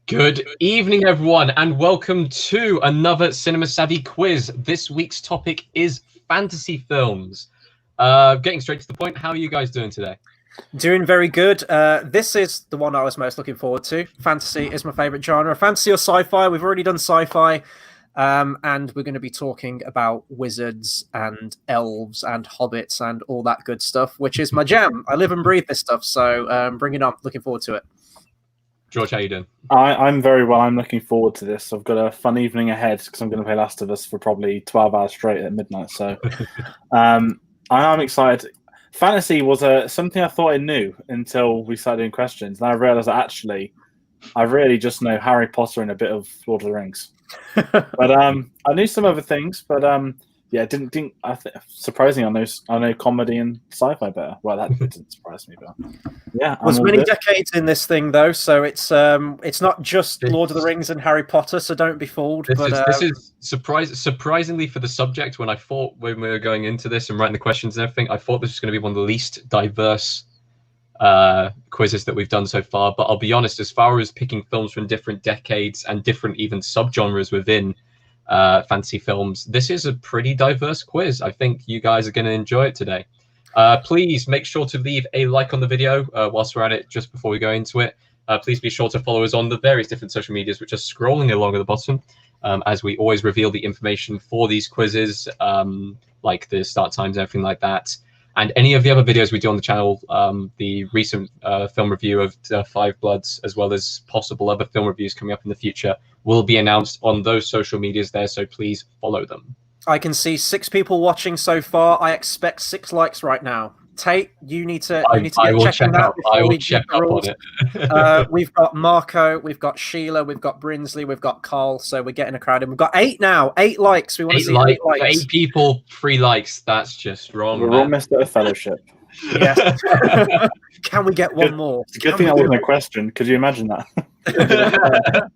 Good evening, everyone, and welcome to another Cinema Savvy quiz. This week's topic is fantasy films. Getting straight to the point, how are you guys doing today? Doing very good. This is the one I was most looking forward to. Fantasy is my favorite genre. Fantasy or sci-fi? We've already done sci-fi, and we're going to be talking about wizards and elves and hobbits and all that good stuff, which is my jam. I live and breathe this stuff, so bring it on. Looking forward to it. George, how you doing? I'm very well. I'm looking forward to this. I've got a fun evening ahead because I'm going to play Last of Us for probably 12 hours straight at midnight. So I am excited. Fantasy was something I thought I knew until we started doing questions. And I realised that actually I really just know Harry Potter and a bit of Lord of the Rings. But I knew some other things, but yeah, surprisingly, I know comedy and sci-fi better. Well, that didn't surprise me, but yeah. There's many decades in this thing, though, so it's not just Lord of the Rings and Harry Potter. So don't be fooled. This is surprisingly for the subject. When we were going into this and writing the questions and everything, I thought this was going to be one of the least diverse quizzes that we've done so far. But I'll be honest, as far as picking films from different decades and different even subgenres within fantasy films, this is a pretty diverse quiz. I think you guys are going to enjoy it today. Please make sure to leave a like on the video whilst we're at it, just before we go into it. Please be sure to follow us on the various different social medias, which are scrolling along at the bottom, as we always reveal the information for these quizzes, like the start times and everything like that. And any of the other videos we do on the channel, the recent film review of Five Bloods, as well as possible other film reviews coming up in the future, will be announced on those social medias there, so please follow them. I can see 6 people watching so far. I expect 6 likes right now. Tate, you need to get checking that. I will check up on it. We've got Marco, we've got Sheila, we've got Brinsley, we've got Carl. So we're getting a crowd in. We've got 8 now. 8 likes. We want to see 8 likes. 8 people, 3 likes. That's just wrong. We're almost at a fellowship. Yes. Can we get one more? It's a good thing that wasn't a question. Could you imagine that?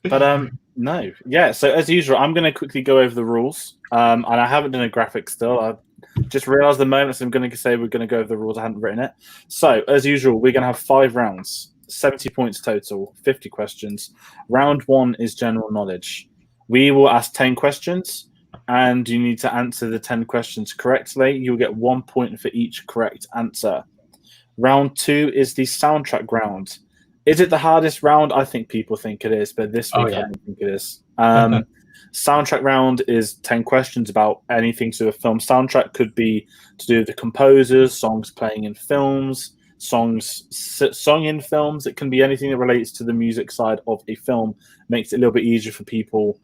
But no, yeah. So as usual, I'm going to quickly go over the rules. And I haven't done a graphic still. I just realised the moment I'm going to say we're going to go over the rules. I hadn't written it. So as usual, we're going to have 5 rounds, 70 points total, 50 questions. Round 1 is general knowledge. We will ask 10 questions, and you need to answer the 10 questions correctly. You'll get 1 point for each correct answer. Round 2 is the soundtrack round. Is it the hardest round? I think people think it is, but this week I don't think it is. Soundtrack round is 10 questions about anything to do with film soundtrack. Could be to do with the composers, songs playing in films, songs sung in films. It can be anything that relates to the music side of a film. Makes it a little bit easier for people.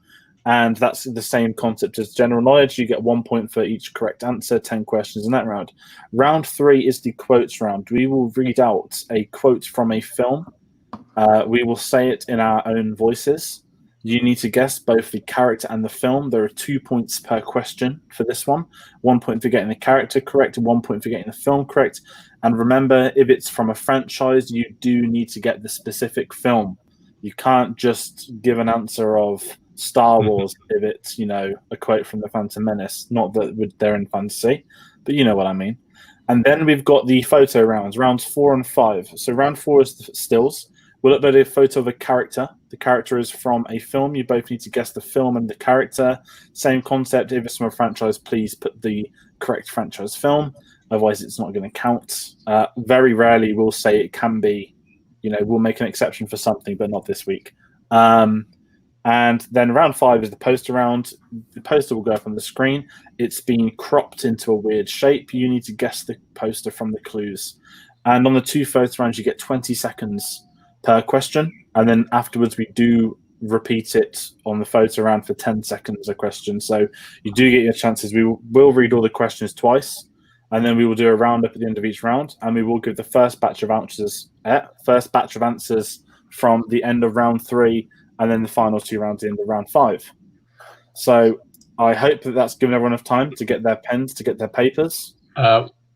And that's the same concept as general knowledge. You get 1 point for each correct answer, 10 questions in that round. Round 3 is the quotes round. We will read out a quote from a film. We will say it in our own voices. You need to guess both the character and the film. There are 2 points per question for this one. 1 point for getting the character correct, 1 point for getting the film correct. And remember, if it's from a franchise, you do need to get the specific film. You can't just give an answer of Star Wars if it's, a quote from The Phantom Menace. Not that they're in fantasy, but you know what I mean. And then we've got the photo rounds, rounds 4 and 5. So round 4 is the stills. We'll upload a photo of a character. The character is from a film. You both need to guess the film and the character. Same concept. If it's from a franchise, please put the correct franchise film. Otherwise, it's not going to count. Very rarely we'll say it can be, we'll make an exception for something, but not this week. And then round 5 is the poster round. The poster will go up on the screen. It's been cropped into a weird shape. You need to guess the poster from the clues. And on the 2 photo rounds, you get 20 seconds per question, and then afterwards we do repeat it on the photo round for 10 seconds a question. So you do get your chances. We will read all the questions twice, and then we will do a roundup at the end of each round, and we will give the first batch of answers from the end of round 3, and then the final 2 rounds at the end of round 5. So I hope that that's given everyone enough time to get their pens, to get their papers.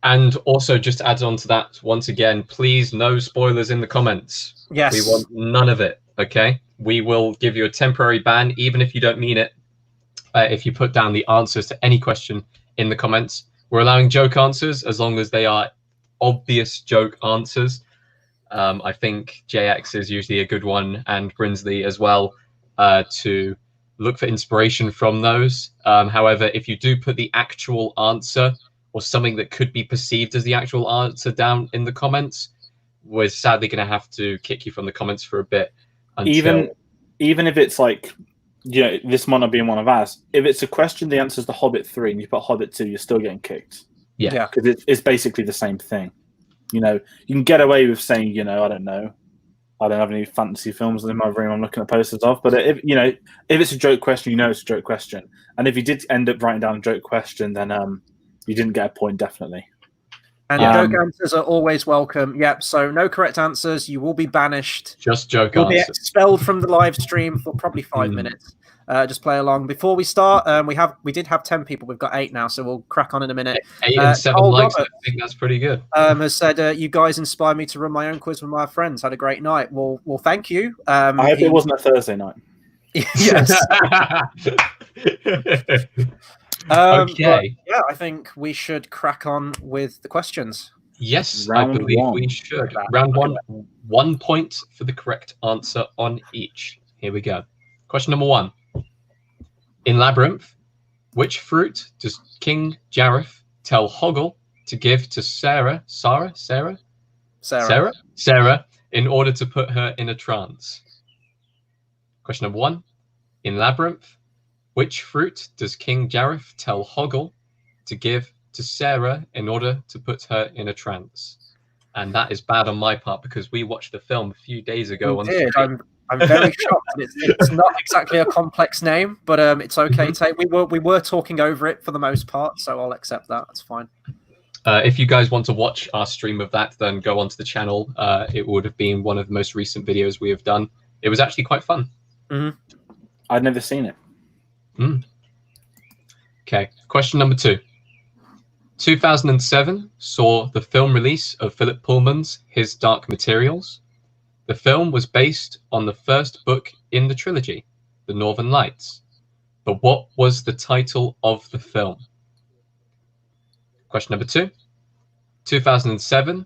And also, just to add on to that, once again, please, no spoilers in the comments. Yes. We want none of it, okay? We will give you a temporary ban, even if you don't mean it, if you put down the answers to any question in the comments. We're allowing joke answers as long as they are obvious joke answers. I think JX is usually a good one, and Brinsley as well, to look for inspiration from those. However, if you do put the actual answer or something that could be perceived as the actual answer down in the comments, we're sadly going to have to kick you from the comments for a bit. Until... Even if it's like, this might not be in one of ours. If it's a question, the answer is The Hobbit 3, and you put Hobbit 2, you're still getting kicked. Yeah. Because it's basically the same thing. You can get away with saying, I don't know. I don't have any fantasy films in my room I'm looking at posters of. But if it's a joke question, it's a joke question. And if you did end up writing down a joke question, then you didn't get a point, definitely. And joke answers are always welcome. Yep. So no correct answers. You will be banished. Just joke You'll answers. be expelled from the live stream for probably 5 minutes. Just play along. Before we start, we did have 10 people. We've got 8 now, so we'll crack on in a minute. 8 and 7 likes. Robert, I think that's pretty good. Has said, you guys inspired me to run my own quiz with my friends. Had a great night. Well, thank you. I hope it wasn't a Thursday night. Yes. Okay. Yeah, I think we should crack on with the questions. Yes, I believe we should. Round 1, 1 point for the correct answer on each. Here we go. Question number 1. In Labyrinth, which fruit does King Jareth tell Hoggle to give to Sarah in order to put her in a trance? Question number 1. In Labyrinth, which fruit does King Jareth tell Hoggle to give to Sarah in order to put her in a trance? And that is bad on my part because we watched the film a few days ago. I'm very shocked. It's not exactly a complex name, but it's okay. We were talking over it for the most part, so I'll accept that. That's fine. If you guys want to watch our stream of that, then go onto the channel. It would have been one of the most recent videos we have done. It was actually quite fun. Mm-hmm. I'd never seen it. Okay, question number 2. 2007 saw the film release of Philip Pullman's His Dark Materials. The film was based on the first book in the trilogy, The Northern Lights. But what was the title of the film? Question number 2. 2007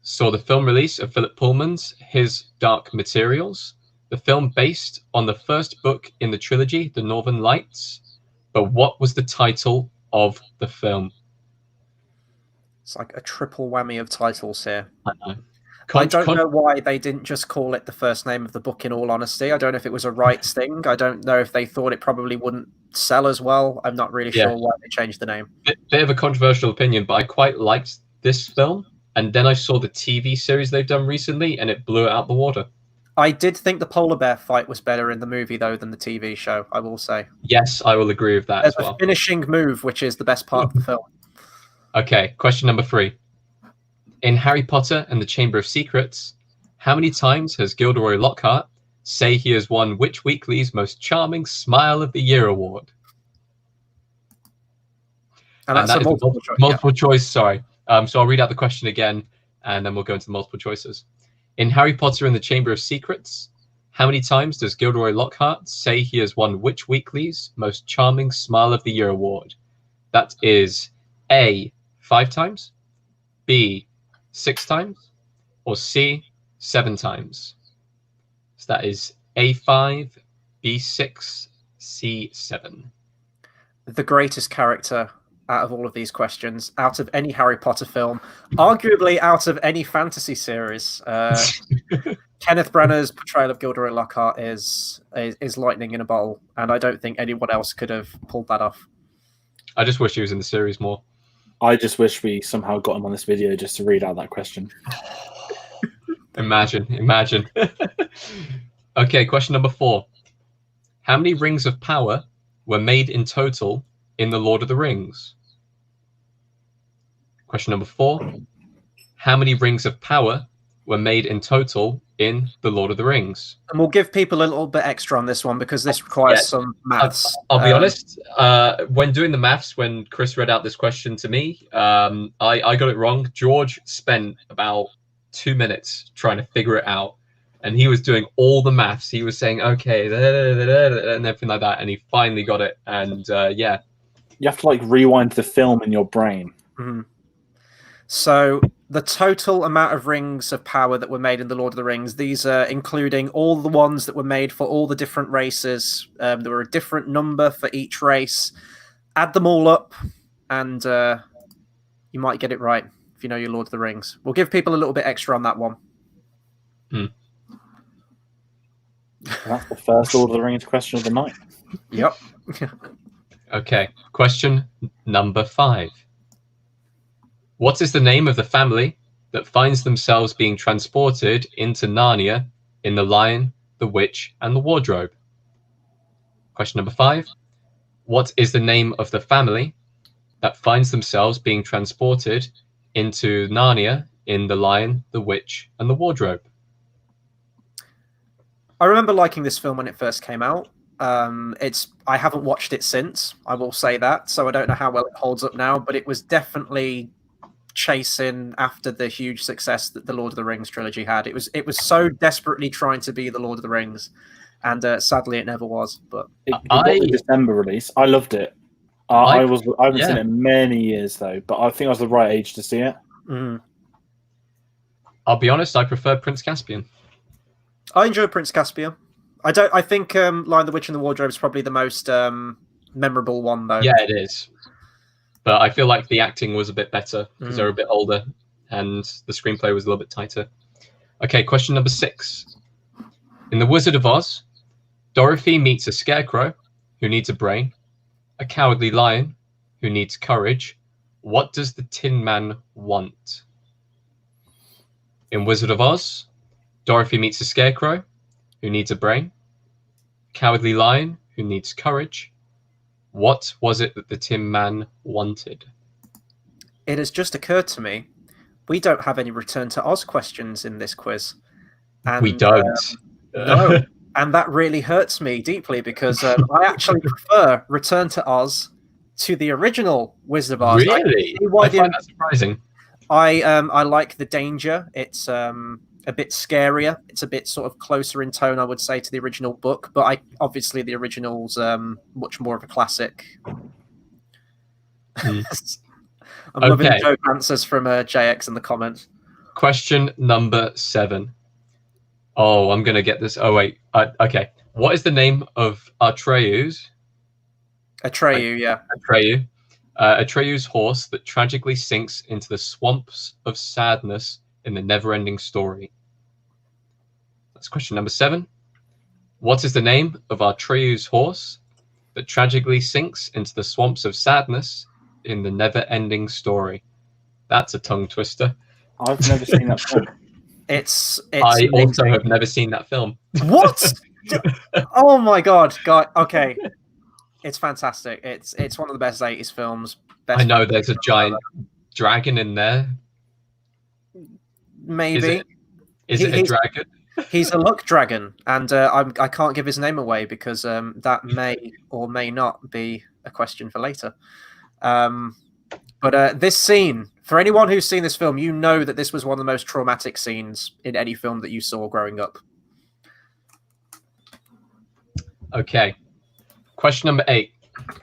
saw the film release of Philip Pullman's His Dark Materials. The film based on the first book in the trilogy, The Northern Lights. But what was the title of the film? It's like a triple whammy of titles here. I know. I don't know why they didn't just call it the first name of the book, in all honesty. I don't know if it was a rights thing. I don't know if they thought it probably wouldn't sell as well. I'm not really sure why they changed the name. Bit of a controversial opinion, but I quite liked this film. And then I saw the TV series they've done recently, and it blew it out the water. I did think the polar bear fight was better in the movie, though, than the TV show, I will say. Yes, I will agree with that as well. There's a finishing move, which is the best part of the film. Okay, question number 3. In Harry Potter and the Chamber of Secrets, how many times has Gilderoy Lockhart say he has won which weekly's Most Charming Smile of the Year award? And that's a multiple choice, sorry. So I'll read out the question again, and then we'll go into the multiple choices. In Harry Potter and the Chamber of Secrets, how many times does Gilderoy Lockhart say he has won which weekly's Most Charming Smile of the Year award? That is A, 5 times, B, 6 times, or C, 7 times. So that is A5, B6, C7. The greatest character out of all of these questions, out of any Harry Potter film, arguably out of any fantasy series. Kenneth Branagh's portrayal of Gilderoy Lockhart is lightning in a bowl, and I don't think anyone else could have pulled that off. I just wish he was in the series more. I just wish we somehow got him on this video just to read out that question. Imagine. Okay, question number 4. How many rings of power were made in total in The Lord of the Rings? Question number 4. How many rings of power were made in total in The Lord of the Rings? And we'll give people a little bit extra on this one because this requires some maths. I'll be honest, when doing the maths, when Chris read out this question to me, I got it wrong. George spent about 2 minutes trying to figure it out. And he was doing all the maths. He was saying, okay, and everything like that. And he finally got it. And yeah. You have to like rewind the film in your brain. Mm-hmm. So the total amount of rings of power that were made in the Lord of the Rings, these are including all the ones that were made for all the different races. There were a different number for each race. Add them all up, and you might get it right if you know your Lord of the Rings. We'll give people a little bit extra on that one. And that's the first Lord of the Rings question of the night. Yep. Okay, question number 5. What is the name of the family that finds themselves being transported into Narnia in The Lion, the Witch, and the Wardrobe? Question number 5. What is the name of the family that finds themselves being transported into Narnia in The Lion, the Witch, and the Wardrobe? I remember liking this film when it first came out. I haven't watched it since, I will say that, so I don't know how well it holds up now, but it was definitely chasing after the huge success that the Lord of the Rings trilogy had. It was so desperately trying to be the Lord of the Rings, and sadly it never was. But it got the December release. I loved it. I haven't seen it in many years though, but I think I was the right age to see it. I'll be honest, I prefer Prince Caspian. I enjoy Prince Caspian. I think Lion, the Witch, and the Wardrobe is probably the most memorable one, though. Yeah, it is. But I feel like the acting was a bit better because they're a bit older, and the screenplay was a little bit tighter. Okay, question number 6. In The Wizard of Oz, Dorothy meets a scarecrow who needs a brain, a cowardly lion who needs courage. What does the Tin Man want? In Wizard of Oz, Dorothy meets a scarecrow who needs a brain, cowardly lion who needs courage. What was it that the Tin Man wanted? It has just occurred to me, we don't have any Return to Oz questions in this quiz. And, we don't. No, and that really hurts me deeply because I actually prefer Return to Oz to the original Wizard of Oz. Really? I find that surprising. I like the danger. It's a bit scarier. It's a bit sort of closer in tone, I would say, to the original book. But obviously the original's much more of a classic. I'm loving the joke answers from JX in the comments. Question number 7. Oh, I'm gonna get this. Oh wait. Okay. What is the name of Atreyu's? Atreyu, yeah. Atreyu. Atreyu's horse that tragically sinks into the swamps of sadness in the never-ending story. That's question number 7. What is the name of Atreyu's horse that tragically sinks into the swamps of sadness in the never-ending story? That's a tongue twister. I've never seen that film. It's I also have never seen that film. What? Oh my god, okay. It's fantastic. It's one of the best 80s films. I know there's a giant dragon in there. Maybe. Is it a dragon? He's a luck dragon, and I can't give his name away because that may or may not be a question for later. But this scene, for anyone who's seen this film, you know that this was one of the most traumatic scenes in any film that you saw growing up. Okay. Question number 8.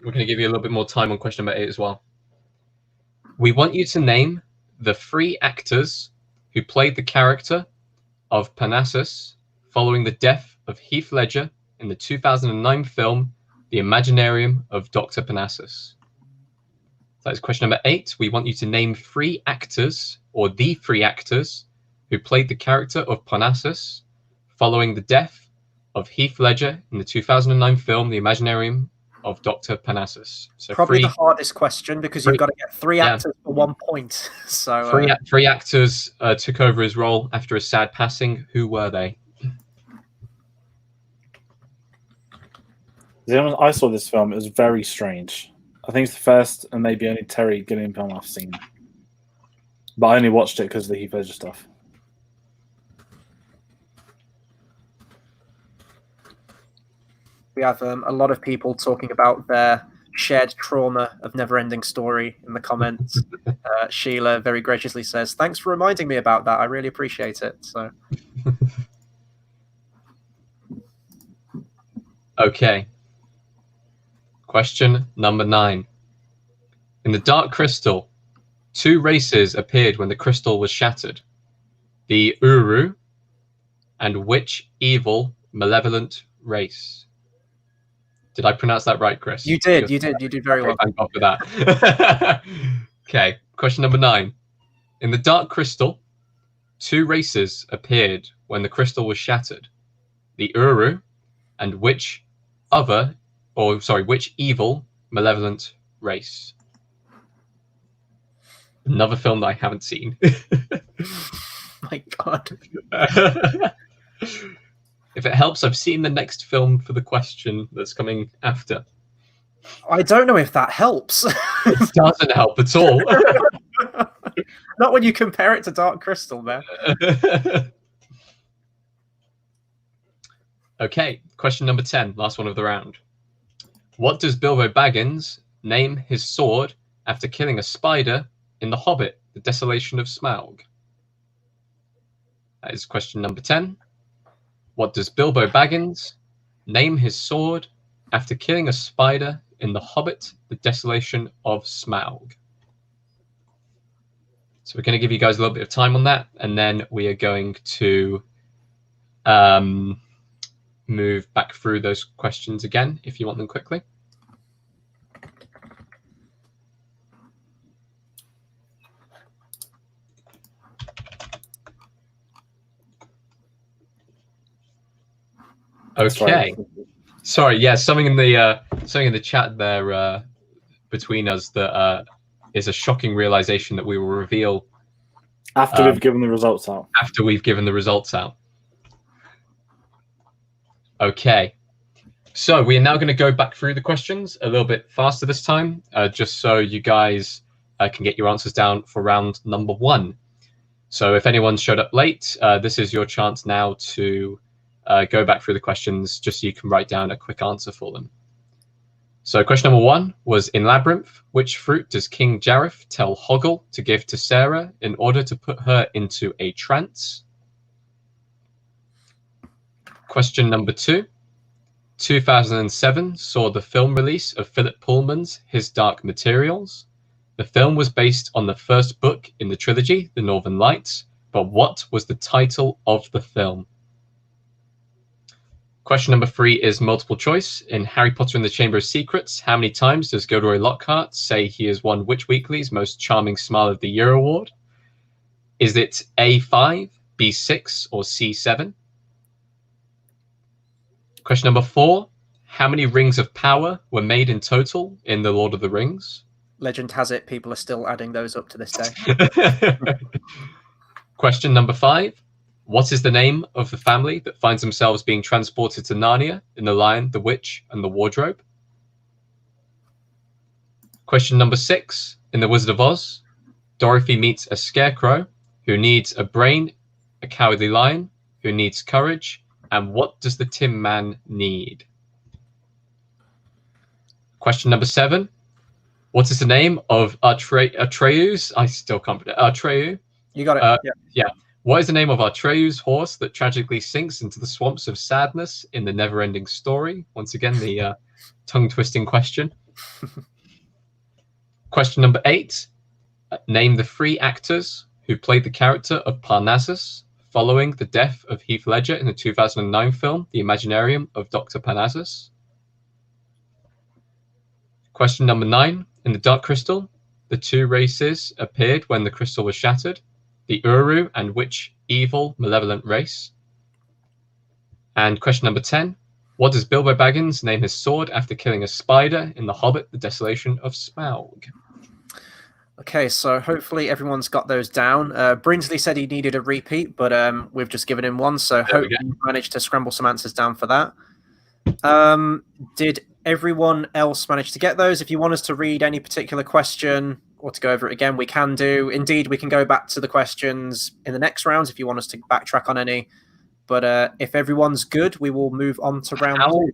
We're going to give you a little bit more time on question number 8 as well. We want you to name the 3 actors who played the character of Parnassus following the death of Heath Ledger in the 2009 film The Imaginarium of Dr. Parnassus. That is question number 8. We want you to name 3 actors, or the 3 actors, who played the character of Parnassus following the death of Heath Ledger in the 2009 film The Imaginarium of Dr. Parnassus. So probably the hardest question because you've got to get 3 actors for 1 point. So 3 actors took over his role after his sad passing. Who were they? I saw this film. It was very strange. I think it's the first and maybe only Terry Gilliam film I've seen. But I only watched it because of the Heath Ledger stuff. We have a lot of people talking about their shared trauma of Neverending Story in the comments. Sheila very graciously says, "Thanks for reminding me about that. I really appreciate it." So, okay. Question number 9. In The Dark Crystal, 2 races appeared when the crystal was shattered? The Uru, and which evil, malevolent race? Did I pronounce that right, Chris? You did. You did very well. Thank God for that. Okay, question number 9. In the Dark Crystal, 2 races appeared when the crystal was shattered. The Uru, and which evil, malevolent race? Another film that I haven't seen. My God. If it helps, I've seen the next film for the question that's coming after. I don't know if that helps. It doesn't help at all. Not when you compare it to Dark Crystal, man. Okay, question number 10, last one of the round. What does Bilbo Baggins name his sword after killing a spider in The Hobbit, The Desolation of Smaug? That is question number 10. What does Bilbo Baggins name his sword after killing a spider in The Hobbit, The Desolation of Smaug? So we're going to give you guys a little bit of time on that, and then we are going to move back through those questions again if you want them quickly. Okay. Sorry. Yeah, something in the chat there between us that is a shocking realization that we will reveal after we've given the results out. After we've given the results out. Okay. So we are now going to go back through the questions a little bit faster this time, just so you guys can get your answers down for round number 1. So if anyone showed up late, this is your chance now to go back through the questions just so you can write down a quick answer for them. So question number 1 was, in Labyrinth, which fruit does King Jareth tell Hoggle to give to Sarah in order to put her into a trance? Question number 2. 2007 saw the film release of Philip Pullman's His Dark Materials. The film was based on the first book in the trilogy, The Northern Lights, but what was the title of the film? Question number 3 is multiple choice. In Harry Potter and the Chamber of Secrets, how many times does Gilderoy Lockhart say he has won Witch Weekly's Most Charming Smile of the Year award? Is it A5, B6, or C7? Question number 4. How many rings of power were made in total in The Lord of the Rings? Legend has it, people are still adding those up to this day. Question number 5. What is the name of the family that finds themselves being transported to Narnia in The Lion, the Witch, and the Wardrobe? Question number 6. In The Wizard of Oz, Dorothy meets a scarecrow who needs a brain, a cowardly lion who needs courage, and what does the Tin Man need? Question number 7. What is the name of Atreyu's? I still can't pronounce Atreyu. You got it. Yeah. What is the name of Atreyu's horse that tragically sinks into the swamps of sadness in the never-ending story? Once again, the tongue-twisting question. Question number 8. Name the 3 actors who played the character of Parnassus following the death of Heath Ledger in the 2009 film, The Imaginarium of Dr. Parnassus. Question number 9. In the Dark Crystal, the 2 races appeared when the crystal was shattered. The Uru, and which evil, malevolent race? And question number 10. What does Bilbo Baggins name his sword after killing a spider in The Hobbit, The Desolation of Smaug? Okay, so hopefully everyone's got those down. Brinsley said he needed a repeat, but we've just given him one, so hope you managed to scramble some answers down for that. Did everyone else manage to get those? If you want us to read any particular question or to go over it again, we can do. Indeed, we can go back to the questions in the next rounds if you want us to backtrack on any. But if everyone's good, we will move on to round 2.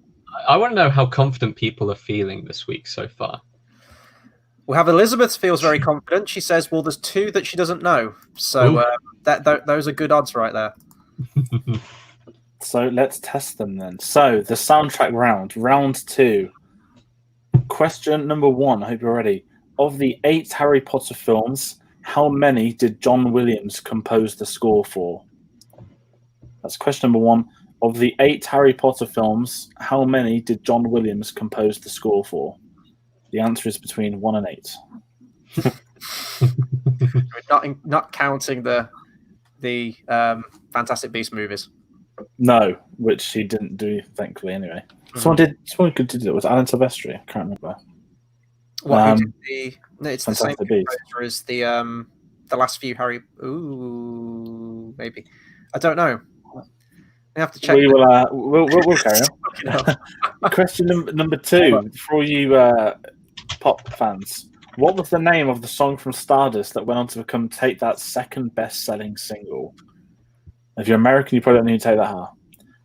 I want to know how confident people are feeling this week so far. We have Elizabeth feels very confident. She says, well, there's 2 that she doesn't know. So those are good odds right there. So let's test them then. So the soundtrack round 2. Question number 1, I hope you're ready. Of the 8 Harry Potter films, How many did John Williams compose the score for? That's question number 1. Of the 8 Harry Potter films, how many did John Williams compose the score for? The answer is between 1 and 8. Not counting the Fantastic Beasts movies. No, which he didn't do, thankfully. Anyway, someone good to do it. Was Alan Silvestri? I can't remember. What he did it's the same Fantastic Beasts. composer as the last few Harry. Ooh, maybe. I don't know. I have to check. We'll carry on. Question number 2 for all you pop fans. What was the name of the song from Stardust that went on to become Take That's second best-selling single? If you're American, you probably don't need to take that hard.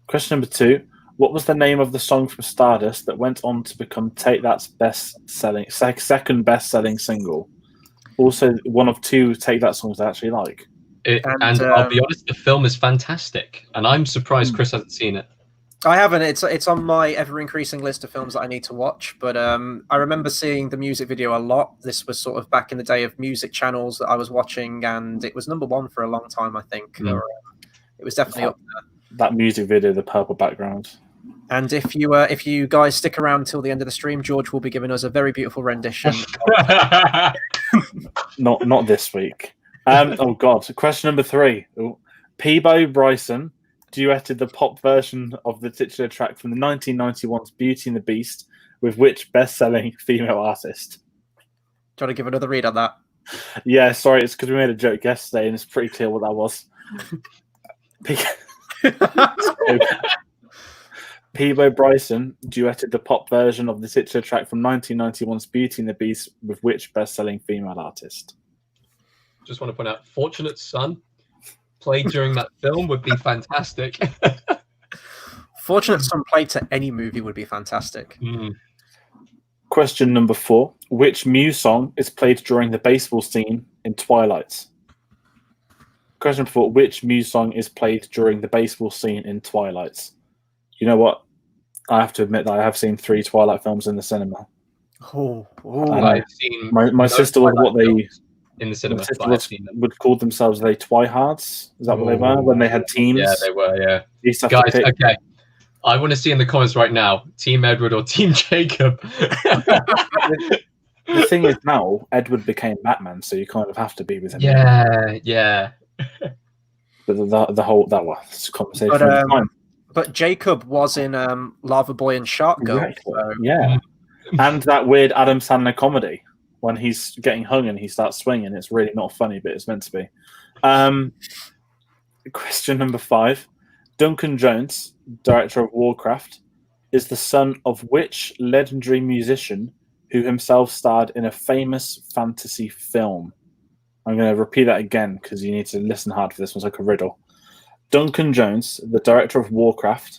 Question number 2. What was the name of the song from Stardust that went on to become Take That's second best-selling single? Also, one of 2 Take That songs I actually like. And I'll be honest, the film is fantastic, and I'm surprised Chris hasn't seen it. I haven't. It's on my ever-increasing list of films that I need to watch. But I remember seeing the music video a lot. This was sort of back in the day of music channels that I was watching, and it was number 1 for a long time, I think. Or, it was definitely up there. That music video, the purple background. And if you guys stick around until the end of the stream, George will be giving us a very beautiful rendition. Not this week. Oh God! Question number 3. Peabo Bryson duetted the pop version of the titular track from the 1991's Beauty and the Beast with which best-selling female artist? Do you want to give another read on that? Yeah, sorry, it's because we made a joke yesterday, and it's pretty clear what that was. Peabo Bryson duetted the pop version of the titular track from 1991's Beauty and the Beast with which best-selling female artist? Just want to point out, Fortunate Son played during that film would be fantastic. Fortunate Son played to any movie would be fantastic. Question number 4. Which Muse song is played during the baseball scene in Twilight? Question number 4. Which Muse song is played during the baseball scene in Twilight? You know what? I have to admit that I have seen 3 Twilight films in the cinema. I've seen my sister was what they in the cinema. Would call themselves they Twihards. Is that what they were when they had teams? Yeah, they were. Yeah, guys. Okay, I want to see in the comments right now, Team Edward or Team Jacob. The thing is, now Edward became Batman, so you kind of have to be with him. Yeah. But the whole that was conversation. But Jacob was in Lava Boy and Shark Girl. Right. So. Yeah, and that weird Adam Sandler comedy when he's getting hung and he starts swinging. It's really not funny, but it's meant to be. Question number 5. Duncan Jones, director of Warcraft, is the son of which legendary musician who himself starred in a famous fantasy film? I'm going to repeat that again because you need to listen hard for this one. It's like a riddle. Duncan Jones, the director of Warcraft,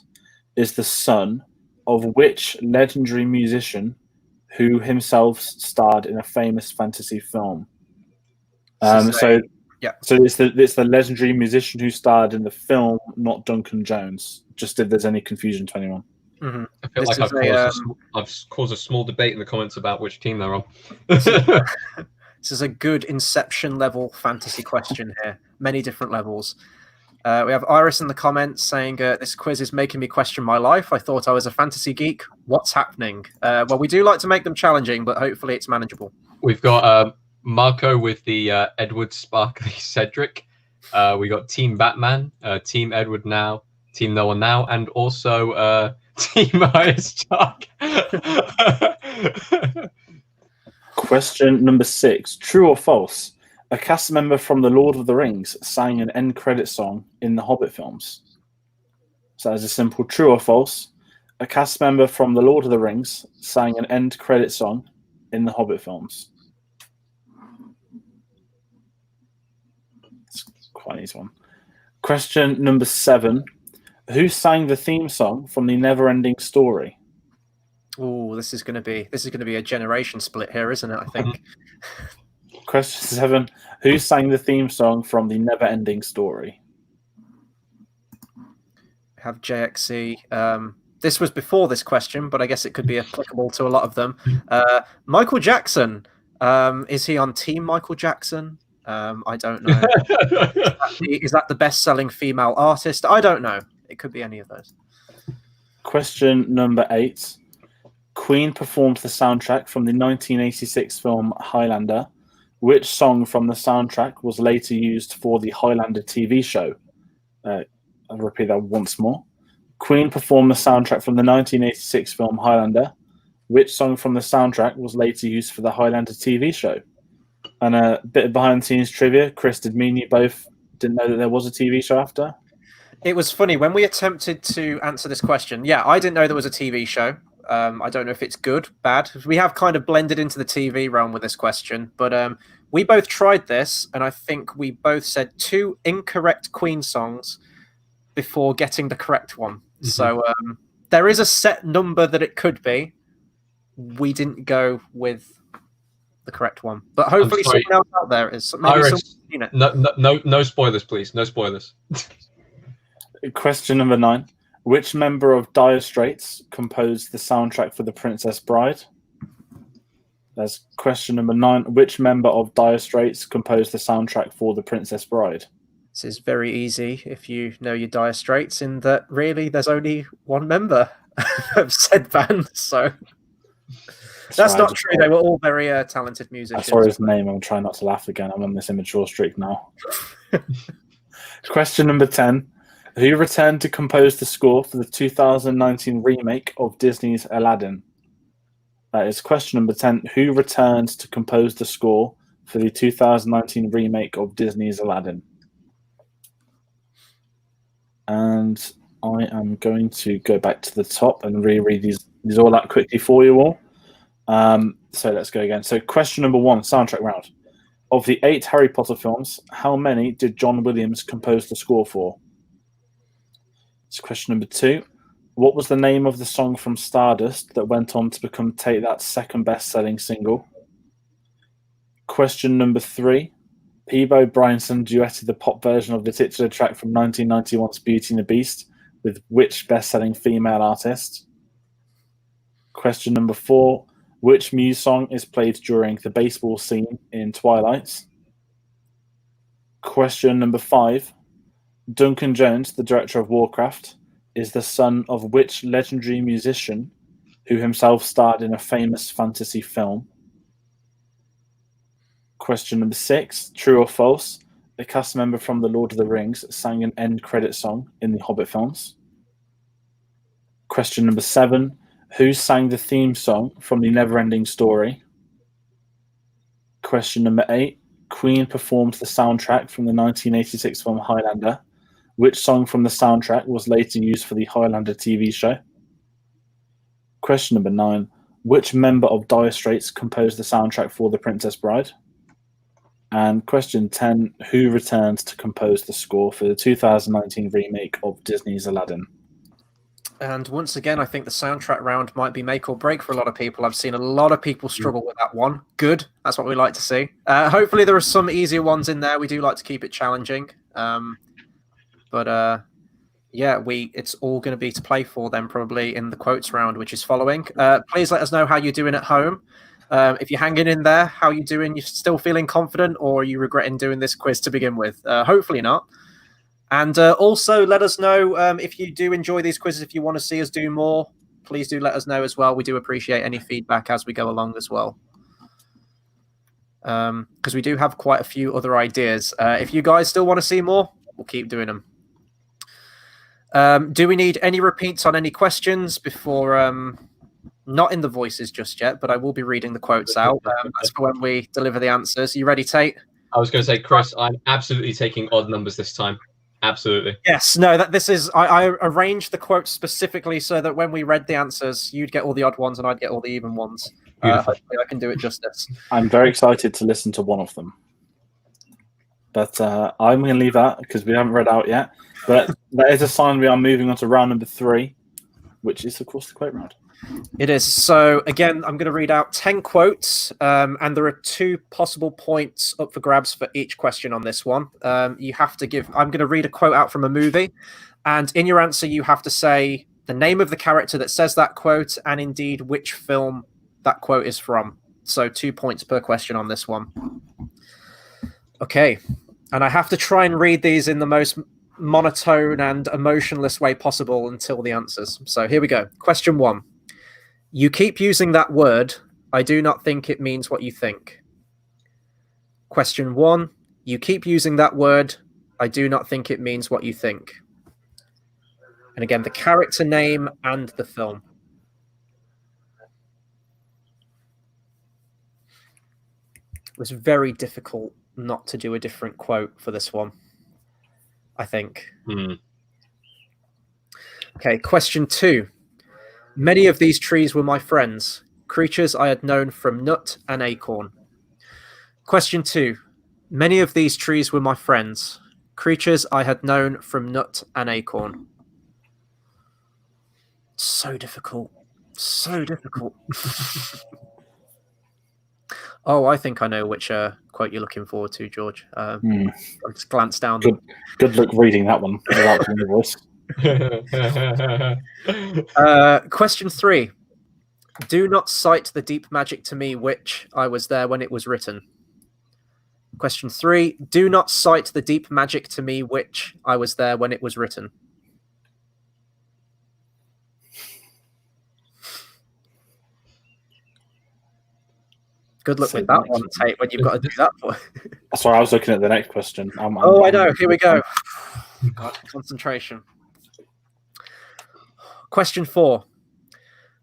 is the son of which legendary musician who himself starred in a famous fantasy film? So it's the legendary musician who starred in the film, not Duncan Jones. Just if there's any confusion to anyone. Mm-hmm. I feel like I've caused a small debate in the comments about which team they're on. This is a good Inception level fantasy question here. Many different levels. We have Iris in the comments saying, this quiz is making me question my life. I thought I was a fantasy geek. What's happening? Well, we do like to make them challenging, but hopefully it's manageable. We've got Marco with the Edward Sparkly Cedric. We got Team Batman, Team Edward now, Team Noah now, and also Team Iris Chuck. Question number 6. True or false? A cast member from The Lord of the Rings sang an end credit song in the Hobbit films. So as a simple true or false, a cast member from The Lord of the Rings sang an end credit song in the Hobbit films. It's quite an easy one. Question number 7. Who sang the theme song from the Never-Ending Story? Oh, this is going to be a generation split here, isn't it? I think. Question 7. Who sang the theme song from the Never-Ending Story? We have JXC. This was before this question, but I guess it could be applicable to a lot of them. Michael Jackson. Is he on Team Michael Jackson? I don't know. Is that the best-selling female artist? I don't know. It could be any of those. Question number 8. Queen performed the soundtrack from the 1986 film Highlander. Which song from the soundtrack was later used for the Highlander TV show? I'll repeat that once more. Queen performed the soundtrack from the 1986 film Highlander. Which song from the soundtrack was later used for the Highlander TV show? And a bit of behind-the-scenes trivia. Chris, did me and you both didn't know that there was a TV show after? It was funny when we attempted to answer this question. Yeah, I didn't know there was a TV show. I don't know if it's good, bad. We have kind of blended into the TV realm with this question, but we both tried this, and I think we both said 2 incorrect Queen songs before getting the correct one. Mm-hmm. So there is a set number that it could be. We didn't go with the correct one, but hopefully someone else out there is. Maybe Iris, no spoilers, please. No spoilers. Question number 9. Which member of Dire Straits composed the soundtrack for The Princess Bride? That's question number 9. Which member of Dire Straits composed the soundtrack for The Princess Bride? This is very easy if you know your Dire Straits, in that really there's only one member of said band. So that's not true. They were all very talented musicians. I saw his name. I'm trying not to laugh again. I'm on this immature streak now. Question number 10. Who returned to compose the score for the 2019 remake of Disney's Aladdin? That is question number 10. Who returned to compose the score for the 2019 remake of Disney's Aladdin? And I am going to go back to the top and reread these all out quickly for you all. So let's go again. So question number 1, soundtrack round. Of the 8 Harry Potter films, how many did John Williams compose the score for? So question number 2. What was the name of the song from Stardust that went on to become Tayte That's second best-selling single? Question number 3. Peabo Bryson duetted the pop version of the titular track from 1991's Beauty and the Beast with which best-selling female artist? Question number 4. Which Muse song is played during the baseball scene in Twilight? Question number 5. Duncan Jones, the director of Warcraft, is the son of which legendary musician who himself starred in a famous fantasy film? Question number 6. True or false? A cast member from The Lord of the Rings sang an end credit song in the Hobbit films. Question number 7. Who sang the theme song from the Neverending Story? Question number 8. Queen performed the soundtrack from the 1986 film Highlander. Which song from the soundtrack was later used for the Highlander TV show? Question number 9. Which member of Dire Straits composed the soundtrack for The Princess Bride? And question 10. Who returns to compose the score for the 2019 remake of Disney's Aladdin? And once again, I think the soundtrack round might be make or break for a lot of people. I've seen a lot of people struggle with that one. Good. That's what we like to see. Hopefully there are some easier ones in there. We do like to keep it challenging. But it's all going to be to play for then probably in the quotes round, which is following. Please let us know how you're doing at home. If you're hanging in there, how you doing? You still feeling confident, or are you regretting doing this quiz to begin with? Hopefully not. And also let us know if you do enjoy these quizzes. If you want to see us do more, please do let us know as well. We do appreciate any feedback as we go along as well. Because we do have quite a few other ideas. If you guys still want to see more, we'll keep doing them. Do we need any repeats on any questions before... not in the voices just yet, but I will be reading the quotes out. That's for when we deliver the answers. Are you ready, Tayte? I was going to say, Chris, I'm absolutely taking odd numbers this time. Absolutely. Yes, no, this is... I arranged the quotes specifically so that when we read the answers, you'd get all the odd ones and I'd get all the even ones. Hopefully I can do it justice. I'm very excited to listen to one of them. But I'm going to leave that because we haven't read out yet. But that is a sign we are moving on to round number 3, which is, of course, the quote round. It is. So, again, I'm going to read out 10 quotes, and there are 2 possible points up for grabs for each question on this one. You have to give... I'm going to read a quote out from a movie, and in your answer, you have to say the name of the character that says that quote, and indeed which film that quote is from. So 2 points per question on this one. Okay. And I have to try and read these in the most monotone and emotionless way possible until the answers. So here we go. Question 1. You keep using that word. I do not think it means what you think. Question 1. You keep using that word. I do not think it means what you think. And again, the character name and the film. It was very difficult not to do a different quote for this one, I think. Okay, question 2. Many of these trees were my friends, creatures I had known from nut and acorn. Question 2. Many of these trees were my friends, creatures I had known from nut and acorn. So difficult. So difficult. Oh, I think I know which quote you're looking forward to, George. I just glanced down. Good luck reading that one without doing the voice. Question 3. Do not cite the deep magic to me, which I was there when it was written. Question 3. Do not cite the deep magic to me, which I was there when it was written. Good luck with that one, Tate, when you've got to do that for. Sorry, I was looking at the next question. I know. Here we go. God, concentration. Question 4.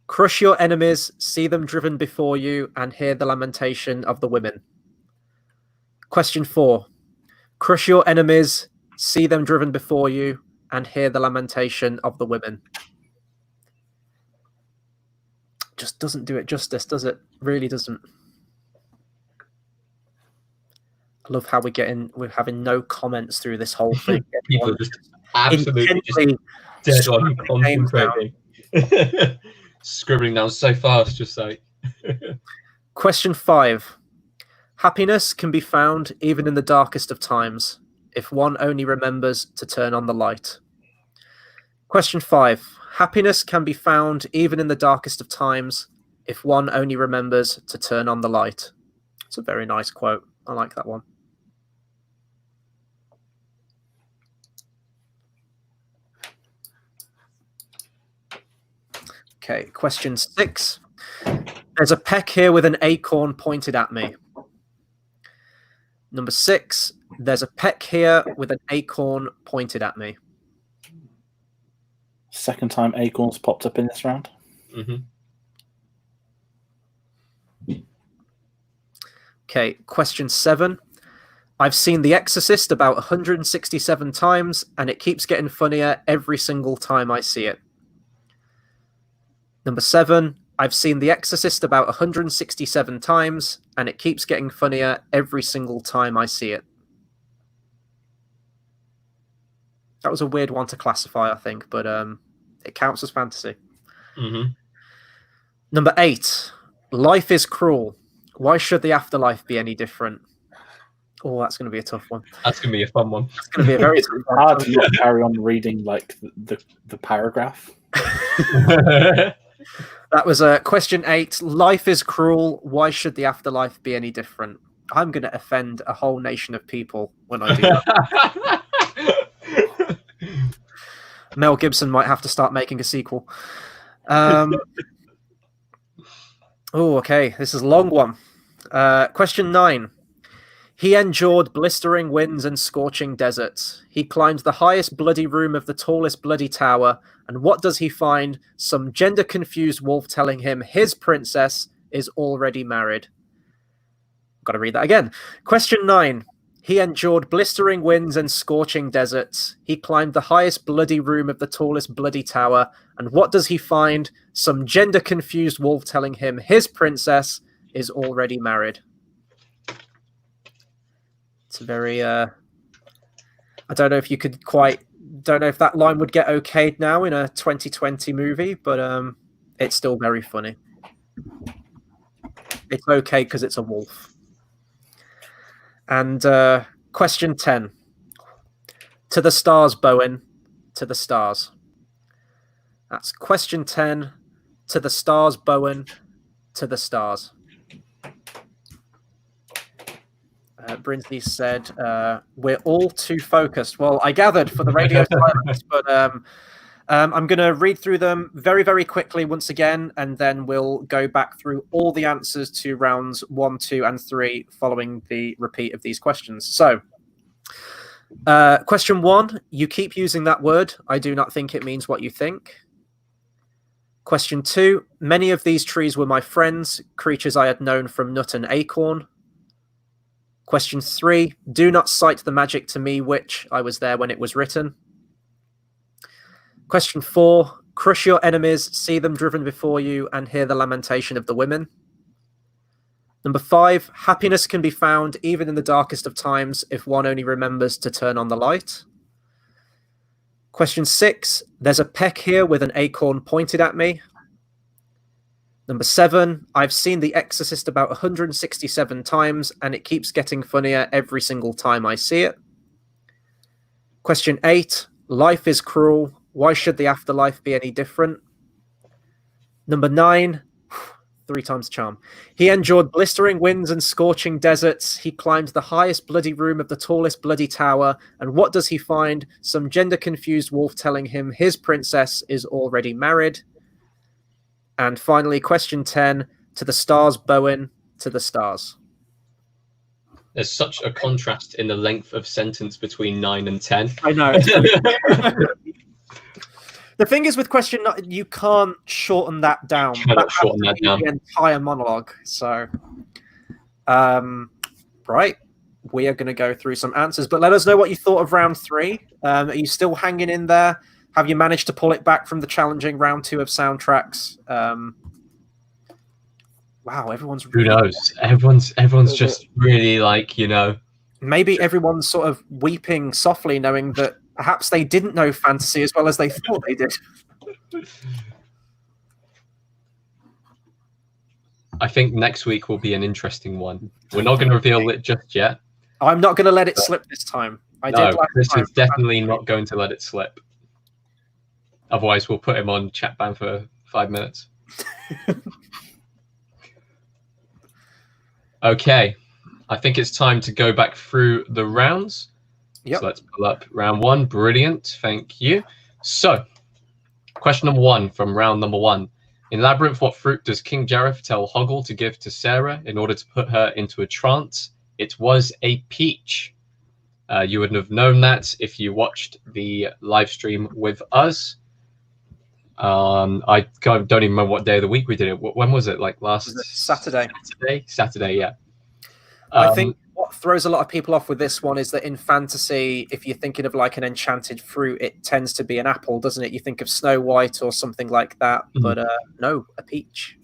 Crush your enemies, see them driven before you, and hear the lamentation of the women. Question 4. Crush your enemies, see them driven before you, and hear the lamentation of the women. Just doesn't do it justice, does it? Really doesn't. I love how we're having no comments through this whole thing. People are just absolutely just dead on concentrating. Scribbling down so fast, just like. Question 5. Happiness can be found even in the darkest of times, if one only remembers to turn on the light. Question 5. Happiness can be found even in the darkest of times, if one only remembers to turn on the light. It's a very nice quote. I like that one. Okay, question 6. There's a peck here with an acorn pointed at me. Number 6. There's a peck here with an acorn pointed at me. Second time acorns popped up in this round. Okay, question 7. I've seen The Exorcist about 167 times, and it keeps getting funnier every single time I see it. Number 7. I've seen The Exorcist about 167 times, and it keeps getting funnier every single time I see it. That was a weird one to classify, I think, but it counts as fantasy. Number 8. Life is cruel. Why should the afterlife be any different? Oh, that's going to be a tough one. That's going to be a fun one. It's going to be a very tough one. Hard to not carry on reading like the paragraph. That was question 8. Life is cruel. Why should the afterlife be any different? I'm going to offend a whole nation of people when I do that. Mel Gibson might have to start making a sequel. Oh, okay. This is a long one. Question 9. He endured blistering winds and scorching deserts. He climbed the highest bloody room of the tallest bloody tower. And what does he find? Some gender-confused wolf telling him his princess is already married. Got to read that again. Question 9. He endured blistering winds and scorching deserts. He climbed the highest bloody room of the tallest bloody tower. And what does he find? Some gender-confused wolf telling him his princess is already married. It's a very... I don't know if you could quite... Don't know if that line would get okayed now in a 2020 movie, but it's still very funny. It's okay because it's a wolf. And question 10. To the stars, Bowen. To the stars. That's question 10. To the stars, Bowen. To the stars. Brinsley said, we're all too focused. Well, I gathered for the radio silence, but I'm going to read through them very, very quickly once again, and then we'll go back through all the answers to rounds 1, 2, and 3 following the repeat of these questions. So, question 1, you keep using that word. I do not think it means what you think. Question 2, many of these trees were my friends, creatures I had known from nut and acorn. Question 3, do not cite the magic to me, which I was there when it was written. Question 4, crush your enemies, see them driven before you, and hear the lamentation of the women. Number 5, happiness can be found even in the darkest of times if one only remembers to turn on the light. Question 6, there's a peck here with an acorn pointed at me. Number 7, I've seen The Exorcist about 167 times, and it keeps getting funnier every single time I see it. Question 8, life is cruel. Why should the afterlife be any different? Number 9, 3 times charm. He endured blistering winds and scorching deserts. He climbed the highest bloody room of the tallest bloody tower. And what does he find? Some gender-confused wolf telling him his princess is already married. And finally, question 10, to the stars, Bowen, to the stars. There's such a contrast in the length of sentence between 9 and 10. I know. The thing is with question 9, you can't shorten that down. The entire monologue. So, right, we are going to go through some answers. But let us know what you thought of round 3. Are you still hanging in there? Have you managed to pull it back from the challenging round 2 of soundtracks? Wow, everyone's really... Who knows? Everyone's just really like, Maybe everyone's sort of weeping softly knowing that perhaps they didn't know fantasy as well as they thought they did. I think next week will be an interesting one. We're not going to reveal it just yet. I'm not going to let it slip this time. Chris is definitely not going to let it slip. Otherwise, we'll put him on chat ban for 5 minutes. Okay. I think it's time to go back through the rounds. Yep. So let's pull up round 1. Brilliant. Thank you. So, question number 1 from round number 1. In Labyrinth, what fruit does King Jareth tell Hoggle to give to Sarah in order to put her into a trance? It was a peach. You wouldn't have known that if you watched the live stream with us. I don't even remember what day of the week we did it. When was it? Like last Saturday. Saturday, yeah. I think what throws a lot of people off with this one is that in fantasy, if you're thinking of like an enchanted fruit, it tends to be an apple, doesn't it? You think of Snow White or something like that, but no, a peach.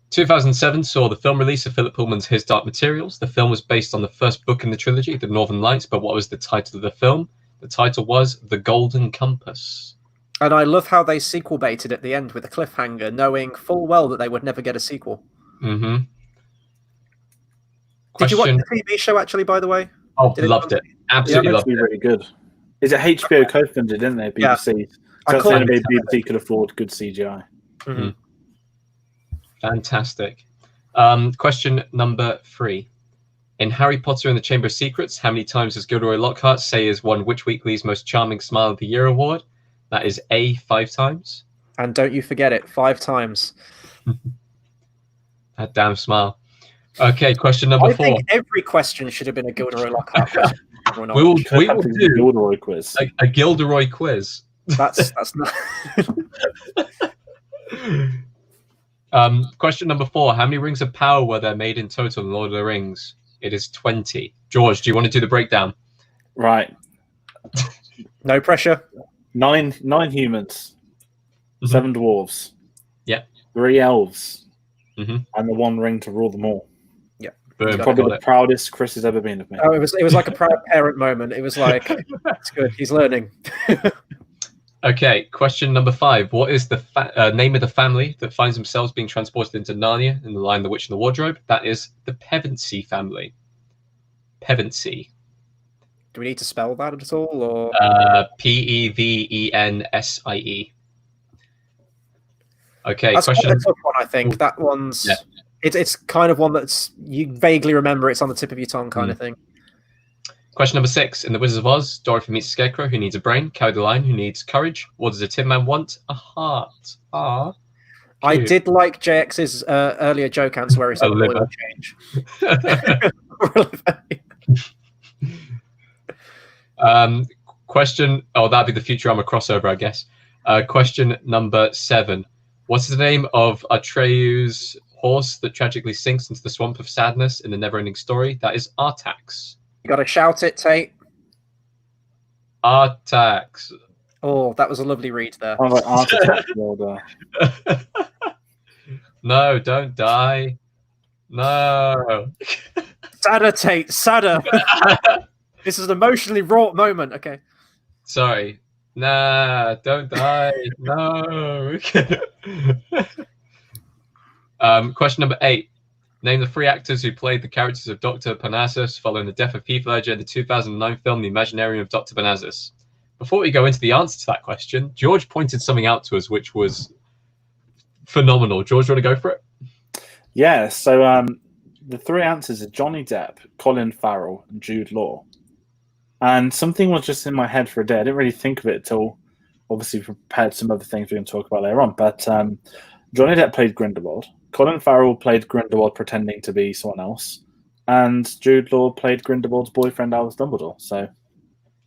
2007 saw the film release of Philip Pullman's His Dark Materials. The film was based on the first book in the trilogy, The Northern Lights, but what was the title of the film? The title was The Golden Compass. And I love how they sequel baited at the end with a cliffhanger, knowing full well that they would never get a sequel. Mm-hmm. Did you watch the TV show, actually, by the way? Oh, loved it. Absolutely loved it. Really good. Is it HBO co-funded, didn't they? BBC. Yeah. So that's the only way BBC could afford good CGI. Mm-hmm. Fantastic. Question number 3. In Harry Potter and the Chamber of Secrets, how many times does Gilderoy Lockhart say has won Witch Weekly's Most Charming Smile of the Year award? That is A, 5 times. And don't you forget it, 5 times. That damn smile. Okay, question number 4. I think every question should have been a Gilderoy Lockhart question. we will do a Gilderoy quiz. A Gilderoy quiz. That's not. Question number 4. How many rings of power were there made in total in Lord of the Rings? It is 20. George, do you want to do the breakdown? Right. No pressure. 9 humans, 7 dwarves, 3 elves, and the 1 ring to rule them all. Yeah, probably the proudest Chris has ever been of me. Oh, it was like a proud parent moment. It was like, it's good. He's learning. Okay, question number 5. What is the name of the family that finds themselves being transported into Narnia in The Lion, the Witch, and the Wardrobe? That is the Pevensey family. Pevensey. Do we need to spell that at all, or Pevensie? Okay, that's question. a tough one, I think. That one's It's kind of one that's you vaguely remember. It's on the tip of your tongue, kind of thing. Question number 6. In The Wizard of Oz, Dorothy meets a Scarecrow who needs a brain, Cow the Lion who needs courage. What does a Tin Man want? A heart. Ah. I did like JX's earlier joke answer where he said liver. oil change. Question. Oh, that'd be the Futurama crossover, I guess. Question number 7. What's the name of Atreyu's horse that tragically sinks into the swamp of sadness in the never-ending story? That is Artax. You got to shout it, Tate. Artax. Oh, that was a lovely read there. I'm like Artax. No, don't die. No. Sadder, Tate. Sadder. This is an emotionally wrought moment. Okay. Sorry. Nah, don't die. No. Question number 8. Name the 3 actors who played the characters of Dr. Parnassus following the death of Heath Ledger in the 2009 film The Imaginarium of Dr. Parnassus. Before we go into the answer to that question, George pointed something out to us which was phenomenal. George, you want to go for it? Yeah, so the 3 answers are Johnny Depp, Colin Farrell, and Jude Law. And something was just in my head for a day. I didn't really think of it until, obviously, prepared some other things we're going to talk about later on. But Johnny Depp played Grindelwald. Colin Farrell played Grindelwald pretending to be someone else. And Jude Law played Grindelwald's boyfriend, Albus Dumbledore. So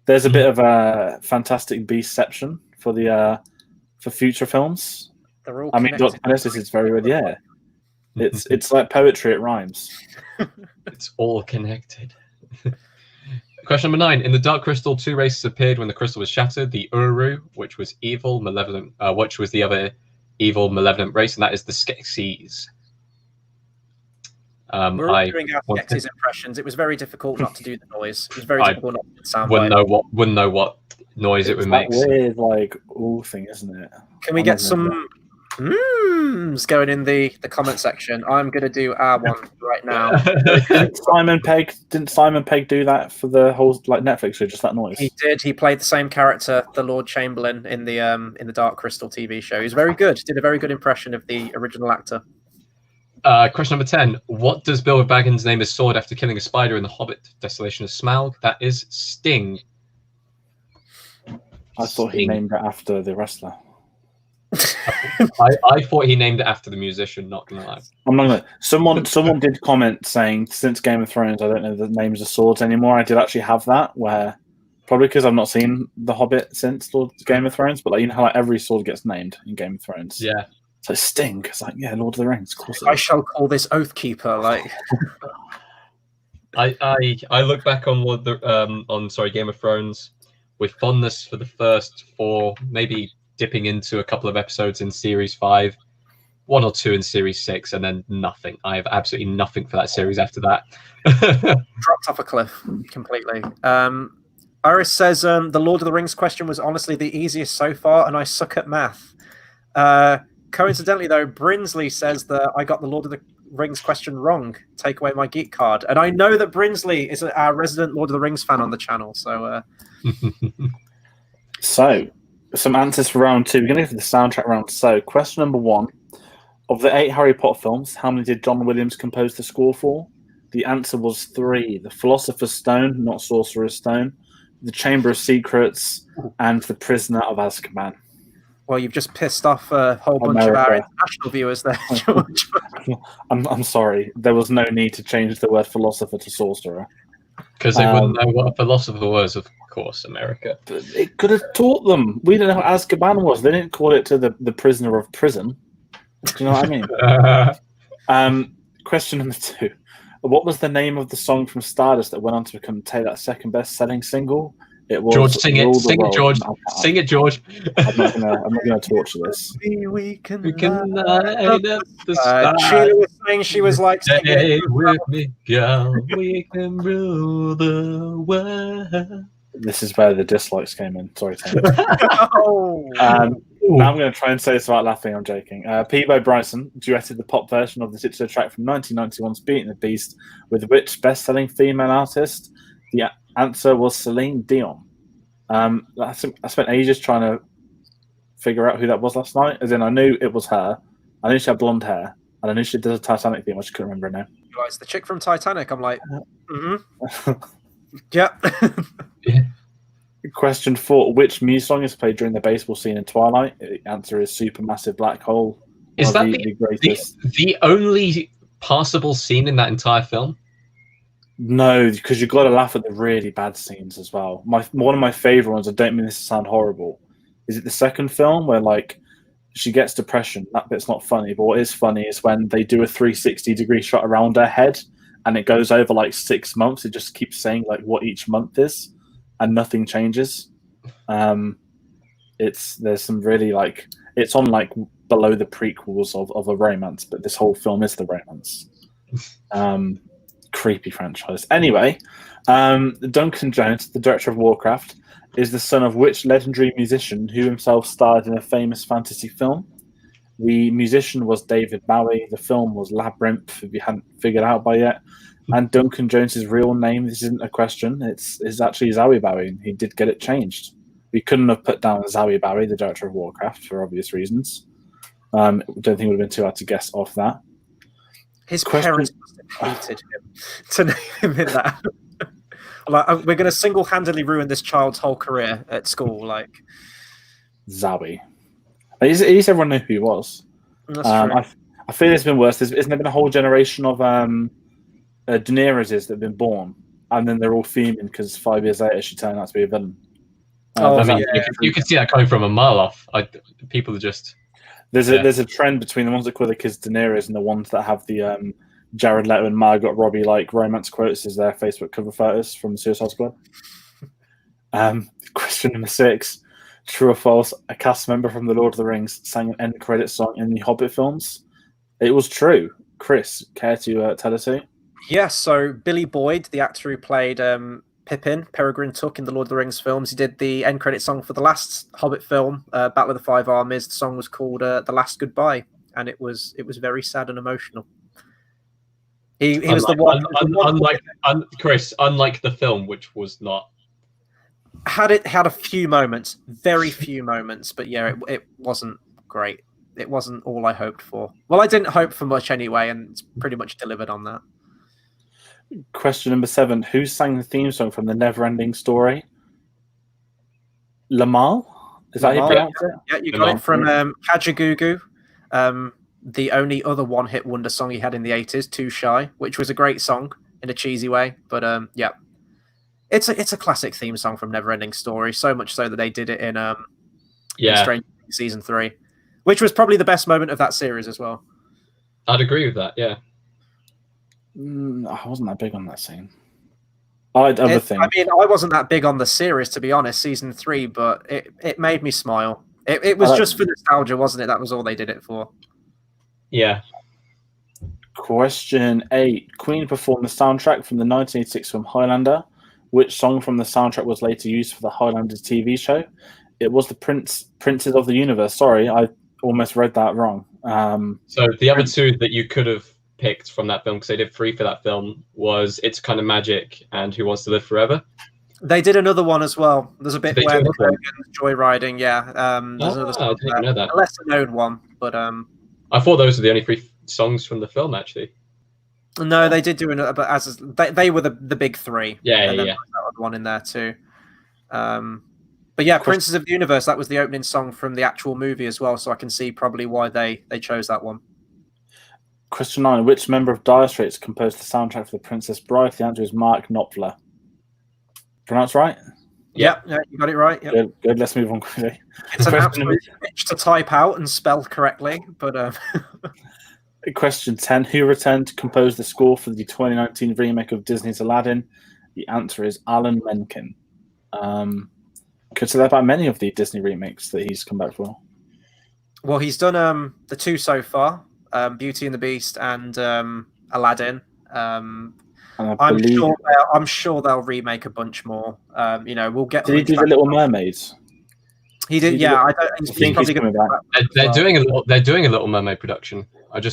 there's a bit of a Fantastic Beastception for the for future films. I mean, Dr. Parnassus is very good, yeah. It's like poetry, it rhymes. It's all connected. Question number 9. In the Dark Crystal, 2 races appeared when the crystal was shattered. The Uru, which was evil, malevolent, which was the other evil, malevolent race, and that is the Skeksis. We're all doing our Skeksis impressions. It was very difficult not to do the noise. It was very difficult not to sound wouldn't know what noise it would make. It's that weird, like, ooh thing, isn't it? Can we get some going in the comment section? I'm going to do our one right now. Didn't Simon Pegg do that for the whole Netflix show? Just that noise. He did. He played the same character, the Lord Chamberlain, in the Dark Crystal TV show. He's very good. Did a very good impression of the original actor. Question number 10. What does Bilbo Baggins name his sword after killing a spider in The Hobbit: Desolation of Smaug? That is Sting. I thought he named it after the wrestler. I thought he named it after the musician, not gonna lie. I'm not gonna. Someone did comment saying, since Game of Thrones, I don't know the names of swords anymore. I did actually have that, where probably because I've not seen The Hobbit since Game of Thrones, but you know how every sword gets named in Game of Thrones. Yeah. So Sting, it's yeah, Lord of the Rings. Of course. I shall call this Oathkeeper. Like. I look back on Game of Thrones with fondness for the first 4, maybe dipping into a couple of episodes in series 5, 1 or 2 in series 6, and then nothing. I have absolutely nothing for that series after that. Dropped off a cliff completely. Iris says the Lord of the Rings question was honestly the easiest so far, and I suck at math. Coincidentally, though, Brinsley says that I got the Lord of the Rings question wrong. Take away my geek card. And I know that Brinsley is our resident Lord of the Rings fan on the channel. So, so some answers for round 2. We're going to go for the soundtrack round. So, question number 1. Of the 8 Harry Potter films, how many did John Williams compose the score for? The answer was 3. The Philosopher's Stone, not Sorcerer's Stone, The Chamber of Secrets, and The Prisoner of Azkaban. Well, you've just pissed off a whole bunch of our international viewers there, George. I'm sorry. There was no need to change the word philosopher to sorcerer. Because they wouldn't know what a philosopher was, of course, America. But it could have taught them. We don't know what Azkaban was. They didn't call it to the prisoner of prison. Do you know what I mean? Question number 2. What was the name of the song from Stardust that went on to become Taylor's second best-selling single? It was George, sing it. Sing it, George. Sing it, George. I'm not gonna torture this. We can light up the sky. Sheila was saying she was like, stay with me, girl. We can rule the world. This is where the dislikes came in. Sorry, Tim. Oh. Now I'm going to try and say this without laughing. I'm joking. Peebo Bryson duetted the pop version of the titular track from 1991's Beauty and the Beast with which best-selling female artist? The answer was Celine Dion. I spent ages trying to figure out who that was last night. As in, I knew it was her. I knew she had blonde hair. And I knew she did a Titanic theme. I just couldn't remember her name. It's the chick from Titanic. I'm like, yeah. Question 4: which Muse song is played during the baseball scene in Twilight? The answer is "Supermassive Black Hole." Is that the greatest? the only passable scene in that entire film? No, because you've got to laugh at the really bad scenes as well. One of my favorite ones. I don't mean this to sound horrible. Is it the second film where like she gets depression? That bit's not funny, but what is funny is when they do a 360-degree shot around her head, and it goes over like 6 months. It just keeps saying like what each month is, and nothing changes. There's some really like it's on like below the prequels of a romance, but this whole film is the romance. Creepy franchise. Anyway, Duncan Jones, the director of Warcraft, is the son of which legendary musician who himself starred in a famous fantasy film? The musician was David Bowie. The film was Labyrinth, if you hadn't figured out by yet. And Duncan Jones's real name, this isn't a question, it's actually Zowie Bowie. He did get it changed. We couldn't have put down Zowie Bowie, the director of Warcraft, for obvious reasons. Don't think it would have been too hard to guess off that. His parents must have hated him to name him in that. Like, we're going to single-handedly ruin this child's whole career at school. Like Zowie. At least everyone knew who he was. That's true. I feel it's been worse. Isn't there been a whole generation of Daenerys that have been born, and then they're all fuming because 5 years later she turned out to be a villain? I mean, you can see that coming from a mile off. People are just... There's a trend between the ones that call their kids Daenerys and the ones that have the Jared Leto and Margot Robbie like romance quotes as their Facebook cover photos from the Suicide Squad. Question number 6: true or false? A cast member from The Lord of the Rings sang an end credit song in the Hobbit films. It was true. Chris, care to tell us who? Yeah, so Billy Boyd, the actor who played Pippin, Peregrine Took in the Lord of the Rings films, he did the end credit song for the last Hobbit film, Battle of the Five Armies. The song was called "The Last Goodbye," and it was very sad and emotional. He was the one. Chris, unlike the film, which was not. Had a few moments, very few moments, but yeah, it wasn't great. It wasn't all I hoped for. Well, I didn't hope for much anyway, and it's pretty much delivered on that. Question number 7: who sang the theme song from the Never-Ending Story? Lamal? Is that how you pronounce it? Yeah, you got it from Kajagoogoo. The only other one-hit wonder song he had in the 80s, Too Shy, which was a great song in a cheesy way. But yeah, it's a classic theme song from Never-Ending Story. So much so that they did it in Stranger Things season 3, which was probably the best moment of that series as well. I'd agree with that. Yeah. I wasn't that big on that scene. I wasn't that big on the series, to be honest, season 3, but it made me smile. It was just for nostalgia, wasn't it? That was all they did it for. Yeah. Question 8: Queen performed the soundtrack from the 1986 film Highlander. Which song from the soundtrack was later used for the Highlander TV show? It was the Princes of the Universe. Sorry, I almost read that wrong. So the other two that you could have picked from that film, because they did 3 for that film, was It's Kind of Magic and Who Wants to Live Forever. They did another one as well. There's a bit where Joyriding, yeah. There's another song, I didn't know that. A lesser known one, but I thought those were the only 3 songs from the film, actually. No, they did do another, but they were the big 3. Yeah. That one in there too. But yeah, Princes of the Universe, that was the opening song from the actual movie as well, so I can see probably why they chose that one. Question 9: which member of Dire Straits composed the soundtrack for The Princess Bride? The answer is Mark Knopfler. Pronounced right? Yeah, you got it right. Yep. Good. Let's move on quickly. It's an absolute bitch to type out and spell correctly, but Question 10: who returned to compose the score for the 2019 remake of Disney's Aladdin? The answer is Alan Menken. Could say that about many of the Disney remakes that he's come back for. Well, he's done the 2 so far, Beauty and the Beast and Aladdin. I'm sure they'll remake a bunch more. We'll get. Did he do the Little Mermaids? He did. Yeah, I think he's coming back. They're doing a Little Mermaid production.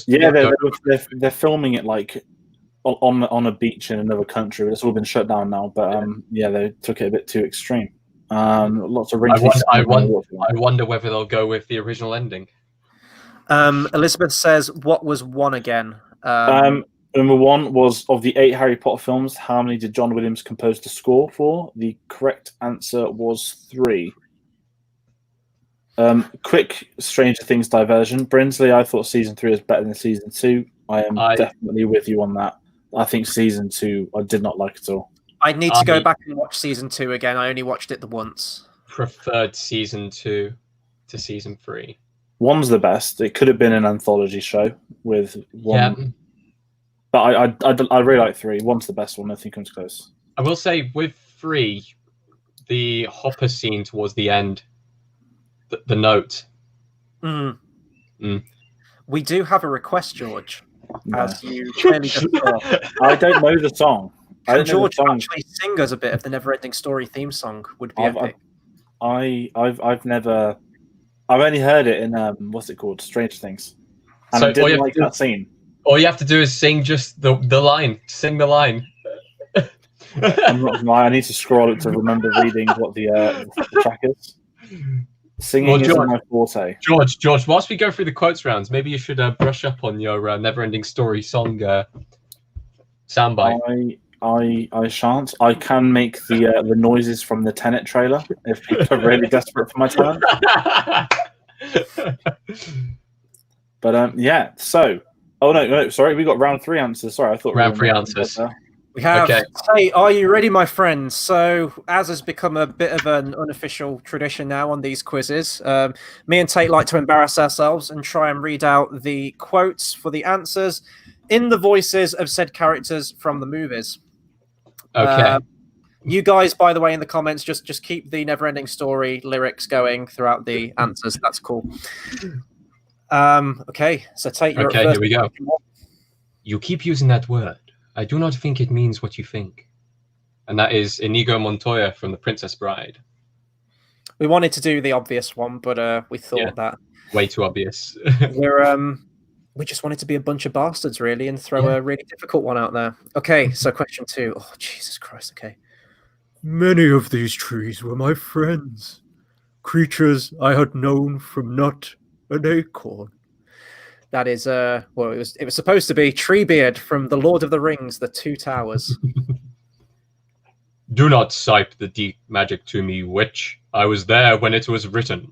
They're filming it like on a beach in another country. It's all been shut down now. But they took it a bit too extreme. Lots of wrinkly. I wonder whether they'll go with the original ending. Elizabeth says, "What was one again?" Number one was, of the 8 Harry Potter films, how many did John Williams compose the score for? The correct answer was 3. Quick Stranger Things diversion. Brinsley, I thought season 3 was better than season 2. I am definitely with you on that. I think season 2 I did not like at all. I need to go back and watch season 2 again. I only watched it the once. Preferred season 2 to season 3. One's the best. It could have been an anthology show with one. Yeah. But I really like 3. One's the best one. I think comes close. I will say with 3, the Hopper scene towards the end, the note. We do have a request, George. As you clearly just saw. I don't know the song. Can George actually sing us a bit of the Neverending Story theme song? Would be epic. I've only heard it in what's it called, Stranger Things, and so I didn't like that scene. All you have to do is sing just the line. Sing the line. I need to scroll it to remember reading what the track is. Singing isn't my forte. George, whilst we go through the quotes rounds, maybe you should brush up on your Neverending Story song soundbite. I shan't. I can make the noises from the Tenet trailer if people are really desperate for my talent. But yeah, so no, sorry, we got round 3 answers. Sorry, I thought round 3 answers. We have. Okay. Hey, are you ready, my friends? So, as has become a bit of an unofficial tradition now on these quizzes, me and Tate like to embarrass ourselves and try and read out the quotes for the answers in the voices of said characters from the movies. Okay. You guys, by the way, in the comments, just keep the Neverending Story lyrics going throughout the answers. That's cool. Okay, so Tate, you're okay, here we go. You keep using that word. I do not think it means what you think. And that is Inigo Montoya from The Princess Bride. We wanted to do the obvious one, but we thought that way too obvious. We just wanted to be a bunch of bastards, really, and throw a really difficult one out there. Okay, so question 2. Oh, Jesus Christ, okay. Many of these trees were my friends, creatures I had known from nut and acorn. That is, it was supposed to be Treebeard from The Lord of the Rings, The Two Towers. Do not cite the deep magic to me, witch. I was there when it was written.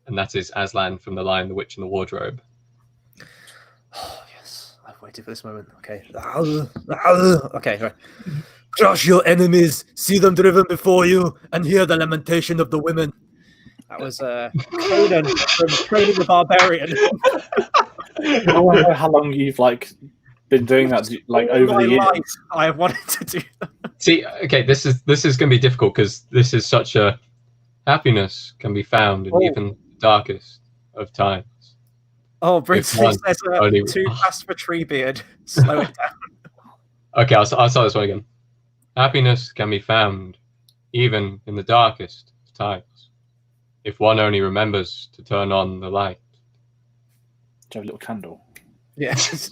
And that is Aslan from The Lion, the Witch, and the Wardrobe. Oh, yes. I've waited for this moment. Okay. Okay, right. Crush your enemies, see them driven before you, and hear the lamentation of the women. That was Conan from Conan the Barbarian. I don't know how long you've been doing that over the years. I have wanted to do that. See, okay, this is going to be difficult because this is such a happiness can be found in even the darkest of times. Oh, Brinsley says too fast for Treebeard. Slow it down. Okay, I'll start this one again. Happiness can be found even in the darkest of times. If one only remembers to turn on the light. Do you have a little candle? Yes.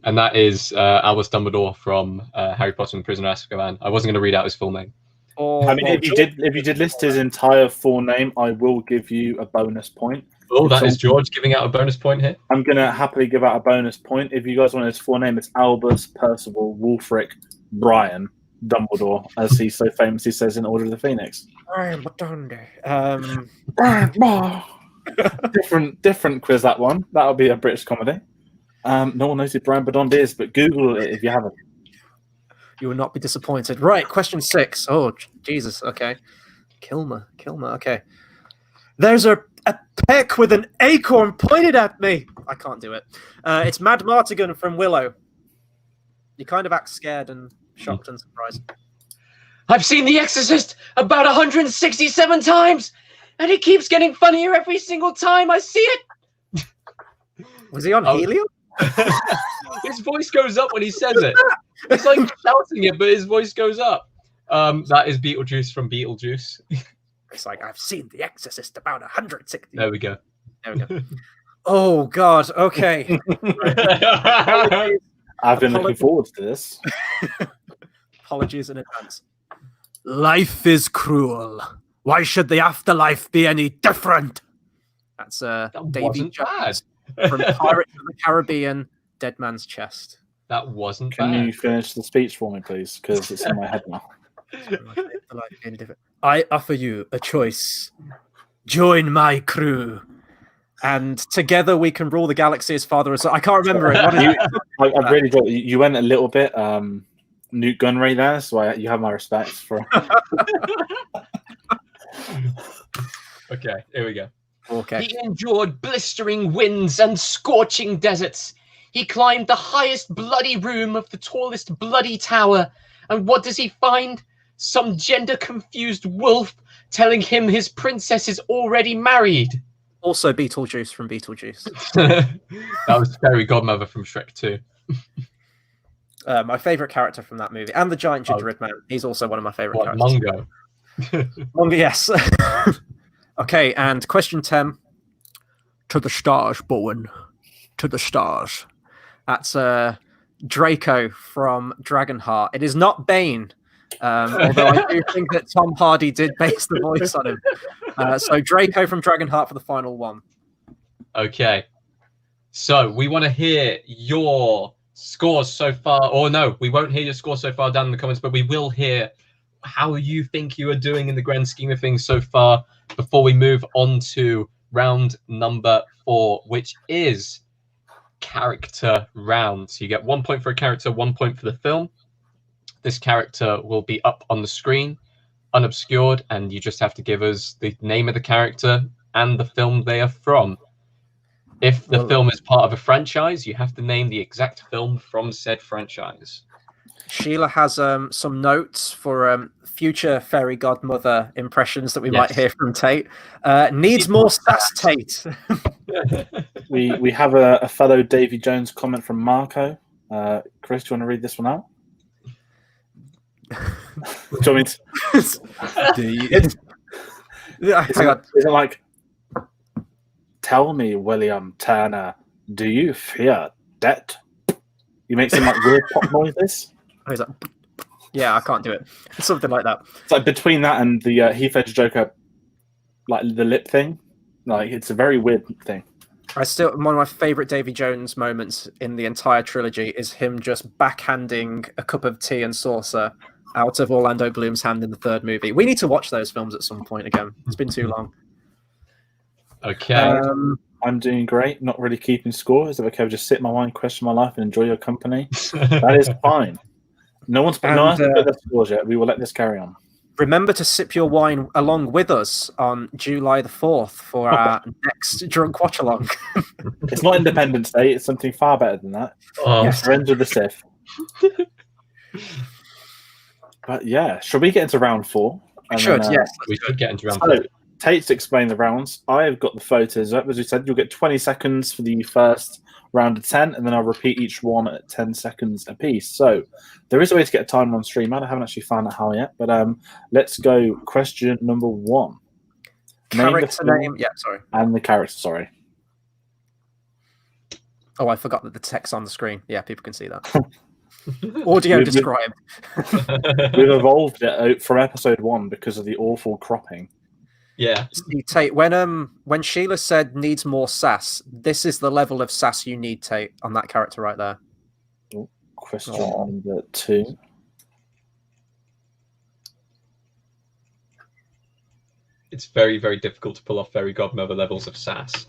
And that is Albus Dumbledore from Harry Potter and the Prisoner of Azkaban. I wasn't going to read out his full name. If you did list his entire full name, I will give you a bonus point. Oh, that is George giving out a bonus point here. I'm going to happily give out a bonus point. If you guys want his full name, it's Albus Percival Wulfric Brian Dumbledore, as he so famously says in Order of the Phoenix. different quiz, that one. That'll be a British comedy. No one knows who Brian Badond is, but Google it if you haven't. You will not be disappointed. Right, question 6. Oh, Jesus, okay. Kilmer, okay. There's a peck with an acorn pointed at me. I can't do it. It's Mad Martigan from Willow. You kind of act scared and shocked and surprised. I've seen The Exorcist about 167 times, and it keeps getting funnier every single time I see it. Was he on helium? His voice goes up when he says it. It's like shouting it, but his voice goes up. That is Beetlejuice from Beetlejuice. It's like, I've seen The Exorcist about 160. There we go. Oh, God. Okay. I've been looking forward to this. Apologies in advance. Life is cruel. Why should the afterlife be any different? That's That Davy wasn't Jones bad. from Pirates of the Caribbean, Dead Man's Chest. That wasn't Can bad. you finish the speech for me, please? Because it's in my head now. I offer you a choice. Join my crew, and together we can rule the galaxy as father and son. I can't remember it. What is it? I really do. You went a little bit Newt Gunray there, so you have my respect for. Okay, here we go. Okay. He endured blistering winds and scorching deserts. He climbed the highest bloody room of the tallest bloody tower. And what does he find? Some gender-confused wolf telling him his princess is already married. Also Beetlejuice from Beetlejuice. That was Fairy Godmother from Shrek 2. My favorite character from that movie. And the giant gingerbread man. He's also one of my favorite What, characters. Mungo? Mungo, yes. Okay, and question 10. To the stars, Bowen. To the stars. That's Draco from Dragonheart. It is not Bane, although I do think that Tom Hardy did base the voice on him. So Draco from Dragonheart for the final one. Okay. So we want to hear your scores so far. Or no, we won't hear your score so far down in the comments, but we will hear how you think you are doing in the grand scheme of things so far before we move on to round number 4, which is character round. So you get 1 point for a character, 1 point for the film. This character will be up on the screen, unobscured, and you just have to give us the name of the character and the film they are from. If the film is part of a franchise, you have to name the exact film from said franchise. Sheila has some notes for future fairy godmother impressions that we might hear from Tate. Needs more sass, Tate. We have a fellow Davy Jones comment from Marco. Chris, do you want to read this one out? Do you want me to... Is it like, tell me, William Turner, do you fear death? You make some like weird pop noises. Oh, he's like, yeah, I can't do it. Something like that. It's like between that and the Heath Ledger Joker, like the lip thing. Like it's a very weird thing. One of my favorite Davy Jones moments in the entire trilogy is him just backhanding a cup of tea and saucer out of Orlando Bloom's hand in the third movie. We need to watch those films at some point again. It's been too long. Okay. I'm doing great. Not really keeping score. Is it okay? I'll just sit in my wine, question my life, and enjoy your company. That is fine. No one's put their scores yet. We will let this carry on. Remember to sip your wine along with us on July the 4th for our next Drunk Watch Along. It's not Independence Day. It's something far better than that. Yes. Friends of the Sith. But yeah, should we get into round 4? Yes. We should get into round 4. Tate's explained the rounds. I have got the photos up. As we said, you'll get 20 seconds for the first round of 10, and then I'll repeat each one at 10 seconds a piece. So there is a way to get a timer on stream. I haven't actually found out how yet, but let's go. Question number 1. Character name. Yeah, sorry. And the character, sorry. Oh, I forgot that the text on the screen. Yeah, people can see that. Audio described. We've evolved it from episode 1 because of the awful cropping. Yeah. Tate, when Sheila said needs more sass, this is the level of sass you need, Tate, on that character right there. Question number 2. It's very, very difficult to pull off fairy godmother levels of sass.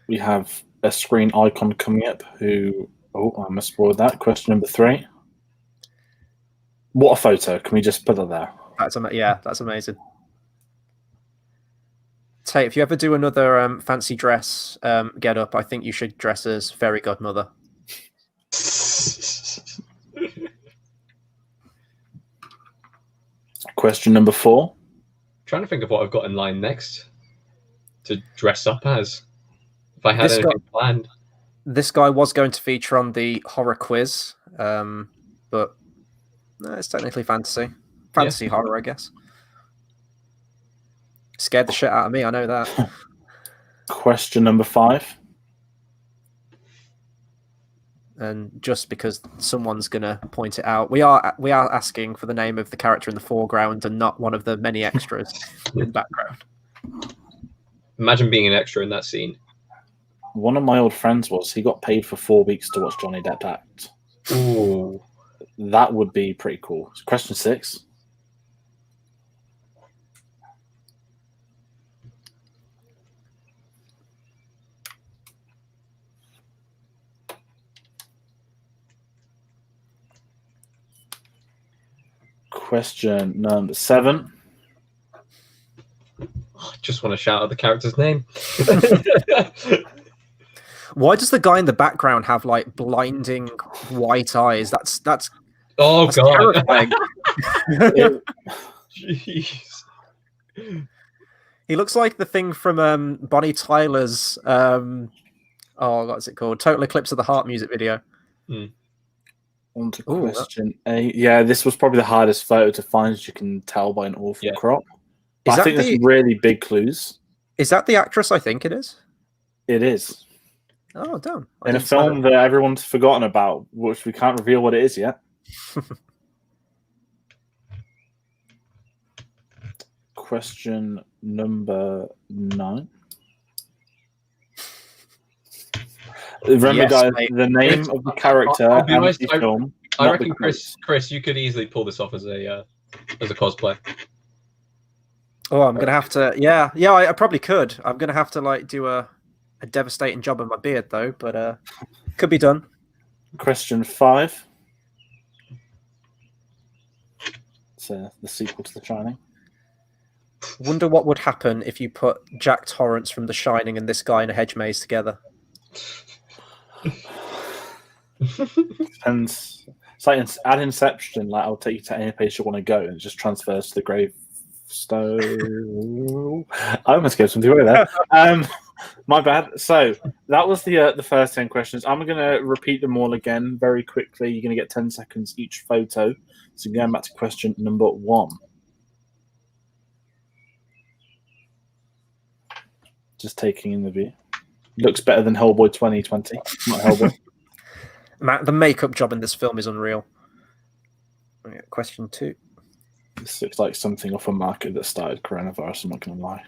We have a screen icon coming up who... Oh, I must spoil that. Question number 3. What a photo. Can we just put it there? That's amazing. Tate, if you ever do another fancy dress get up, I think you should dress as fairy godmother. Question number 4. Trying to think of what I've got in line next to dress up as. If I had anything planned. This guy was going to feature on the horror quiz, but no, it's technically fantasy. Fantasy horror, I guess. Scared the shit out of me, I know that. Question number 5. And just because someone's gonna point it out, we are asking for the name of the character in the foreground and not one of the many extras in the background. Imagine being an extra in that scene. One of my old friends he got paid for 4 weeks to watch Johnny Depp act. Ooh. That would be pretty cool. Question 6. Question number 7. I just want to shout out the character's name. Why does the guy in the background have like blinding white eyes? That's Oh that's god. terrifying. Jeez. He looks like the thing from Bonnie Tyler's what's it called? Total Eclipse of the Heart music video. On to question 8. Yeah, this was probably the hardest photo to find, as you can tell by an awful crop. But I think there's really big clues. Is that the actress I think it is? It is. Oh, damn. In a film that everyone's forgotten about, which we can't reveal what it is yet. Question number 9. Remember, guys, mate. The name of the character and the film. I reckon, Chris, you could easily pull this off as a cosplay. Oh, I'm gonna have to. Yeah, I probably could. I'm gonna have to like do a devastating job of my beard though, but could be done. Question 5. It's the sequel to The Shining. Wonder what would happen if you put Jack Torrance from The Shining and this guy in a hedge maze together. Depends. It's like at Inception, like I'll take you to any place you want to go, and it just transfers to the gravestone. I almost gave something away there. My bad. So that was the first 10 questions. I'm going to repeat them all again very quickly. You're going to get 10 seconds each photo. So going back to question number 1. Just taking in the view. Looks better than Hellboy 2020. Not Hellboy. Matt, the makeup job in this film is unreal. Question 2. This looks like something off a market that started coronavirus, I'm not going to lie.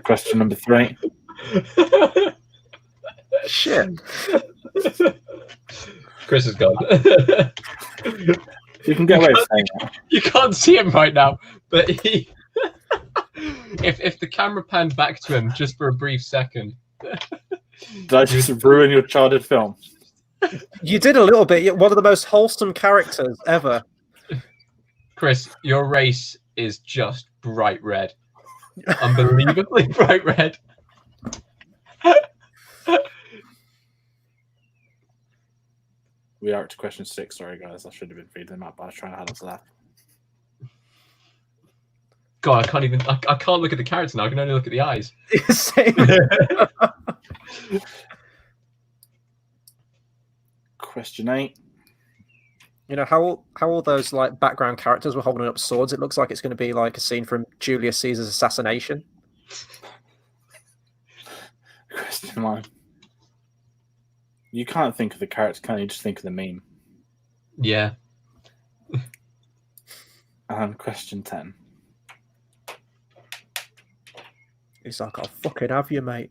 Question number 3. Shit. Chris is gone. You can get away with saying that. You can't see him right now, but he... if the camera panned back to him just for a brief second... Did I just ruin your childhood film? You did a little bit. You're one of the most wholesome characters ever. Chris, your race is just bright red. Unbelievably bright red. We are up to question 6. Sorry, guys. I should have been reading them up, but I was trying to handle that. God, I can't even... I can't look at the character now. I can only look at the eyes. Same. Question 8. You know how all those like background characters were holding up swords? It looks like it's going to be like a scene from Julius Caesar's assassination. Question 9. You can't think of the character, can you? Just think of the meme. Yeah. And question 10. He's like, I'll fucking have you, mate.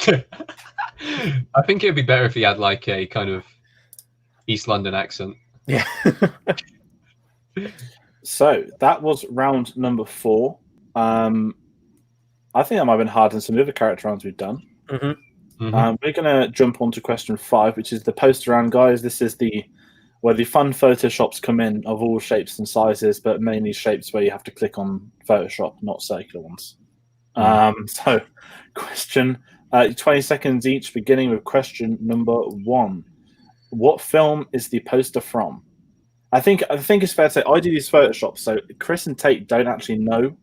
I think it'd be better if he had like a kind of East London accent. Yeah. So that was round number 4. I think that might have been harder than some of the other character rounds we've done. Mm-hmm. Mm-hmm. We're going to jump on to question 5, which is the poster round, guys. This is where the fun Photoshops come in of all shapes and sizes, but mainly shapes where you have to click on Photoshop, not circular ones. So question 20 seconds each, beginning with question number 1. What film is the poster from? I think it's fair to say I do these Photoshops, so Chris and Tate don't actually know.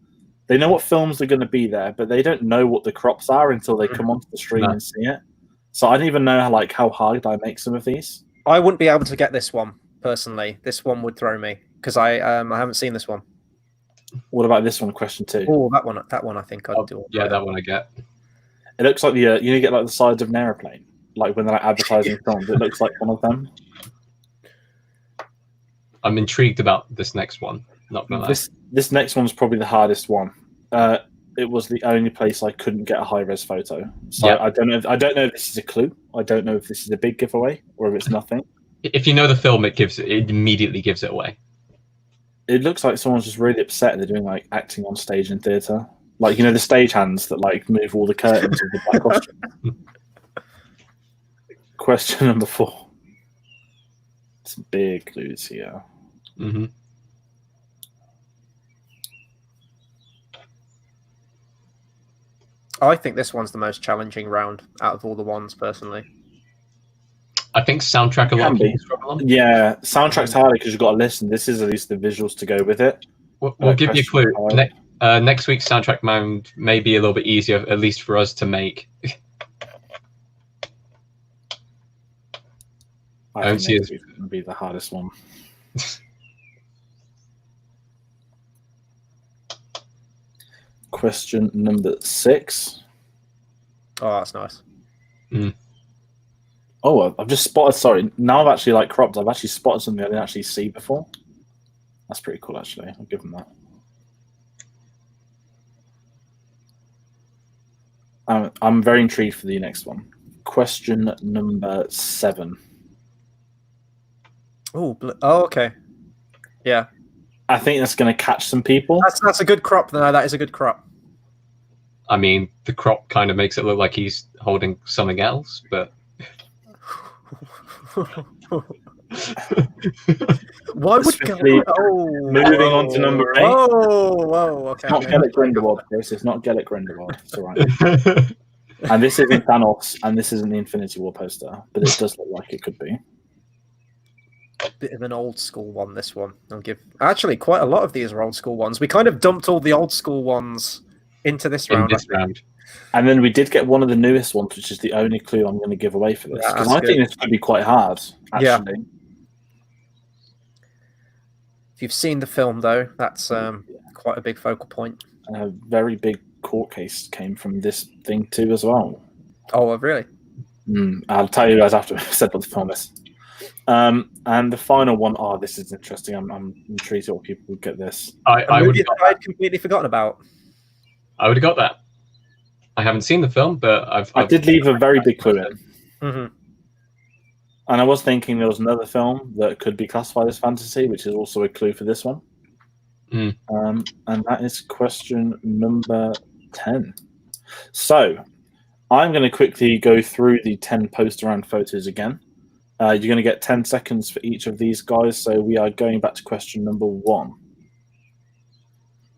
They know what films are going to be there, but they don't know what the crops are until they come onto the stream and see it. So I don't even know how hard I make some of these. I wouldn't be able to get this one personally. This one would throw me because I haven't seen this one. What about this one? Question 2. Oh, that one I think I'd do. Yeah, that one I get. It looks like you get like the sides of an aeroplane, like when they're like advertising films. It looks like one of them. I'm intrigued about this next one. Not gonna lie. This next one's probably the hardest one. It was the only place I couldn't get a high-res photo. So Yep. I don't know if this is a clue. I don't know if this is a big giveaway or if it's nothing. If you know the film, it immediately gives it away. It looks like someone's just really upset they're doing like acting on stage in theatre. Like, you know, the stage hands that like move all the curtains of the black costume. Question number 4. Some big clues here. Mm-hmm. I think this one's the most challenging round out of all the ones, personally. I think soundtrack a lot Can of be. people struggle on. Yeah, soundtrack's harder because you've got to listen. This is at least the visuals to go with it. We'll give you a clue. Question 5. Next week's soundtrack round may be a little bit easier, at least for us to make. I don't think see next week's going to be the hardest one. Question number 6. Oh, that's nice. Oh, I've just spotted. Sorry, now I've actually like cropped. I've actually spotted something I didn't actually see before. That's pretty cool, actually. I'll give them that. I'm very intrigued for the next one. Question number 7. Oh, okay. Yeah, I think that's going to catch some people. that's a good crop. No, that is a good crop. I mean, the crop kind of makes it look like he's holding something else, but Why would Swiftly moving on to number 8. Whoa, okay. It's not Gellick Grindelwald, Chris. It's not Gellick Grindelwald. It's all right. And this isn't Thanos, and this isn't the Infinity War poster, but it does look like it could be. Bit of an old school one, this one. I'll give. Actually, quite a lot of these are old school ones. We kind of dumped all the old school ones into this round. And then we did get one of the newest ones, which is the only clue I'm going to give away for this. Yeah, Because that's I think this could be quite hard, actually. Yeah. If you've seen the film, though, that's quite a big focal point. A very big court case came from this thing too as well. Oh, really? I'll tell you guys after I've said what the film is. And the final one, this is interesting. I'm intrigued what people would get this. I would I'd completely forgotten about. I would have got that. I haven't seen the film, but I did leave a very big clue in. Mm-hmm. And I was thinking there was another film that could be classified as fantasy, which is also a clue for this one. And that is question number 10. So I'm going to quickly go through the 10 post-around photos again. You're going to get 10 seconds for each of these guys. So we are going back to question number 1.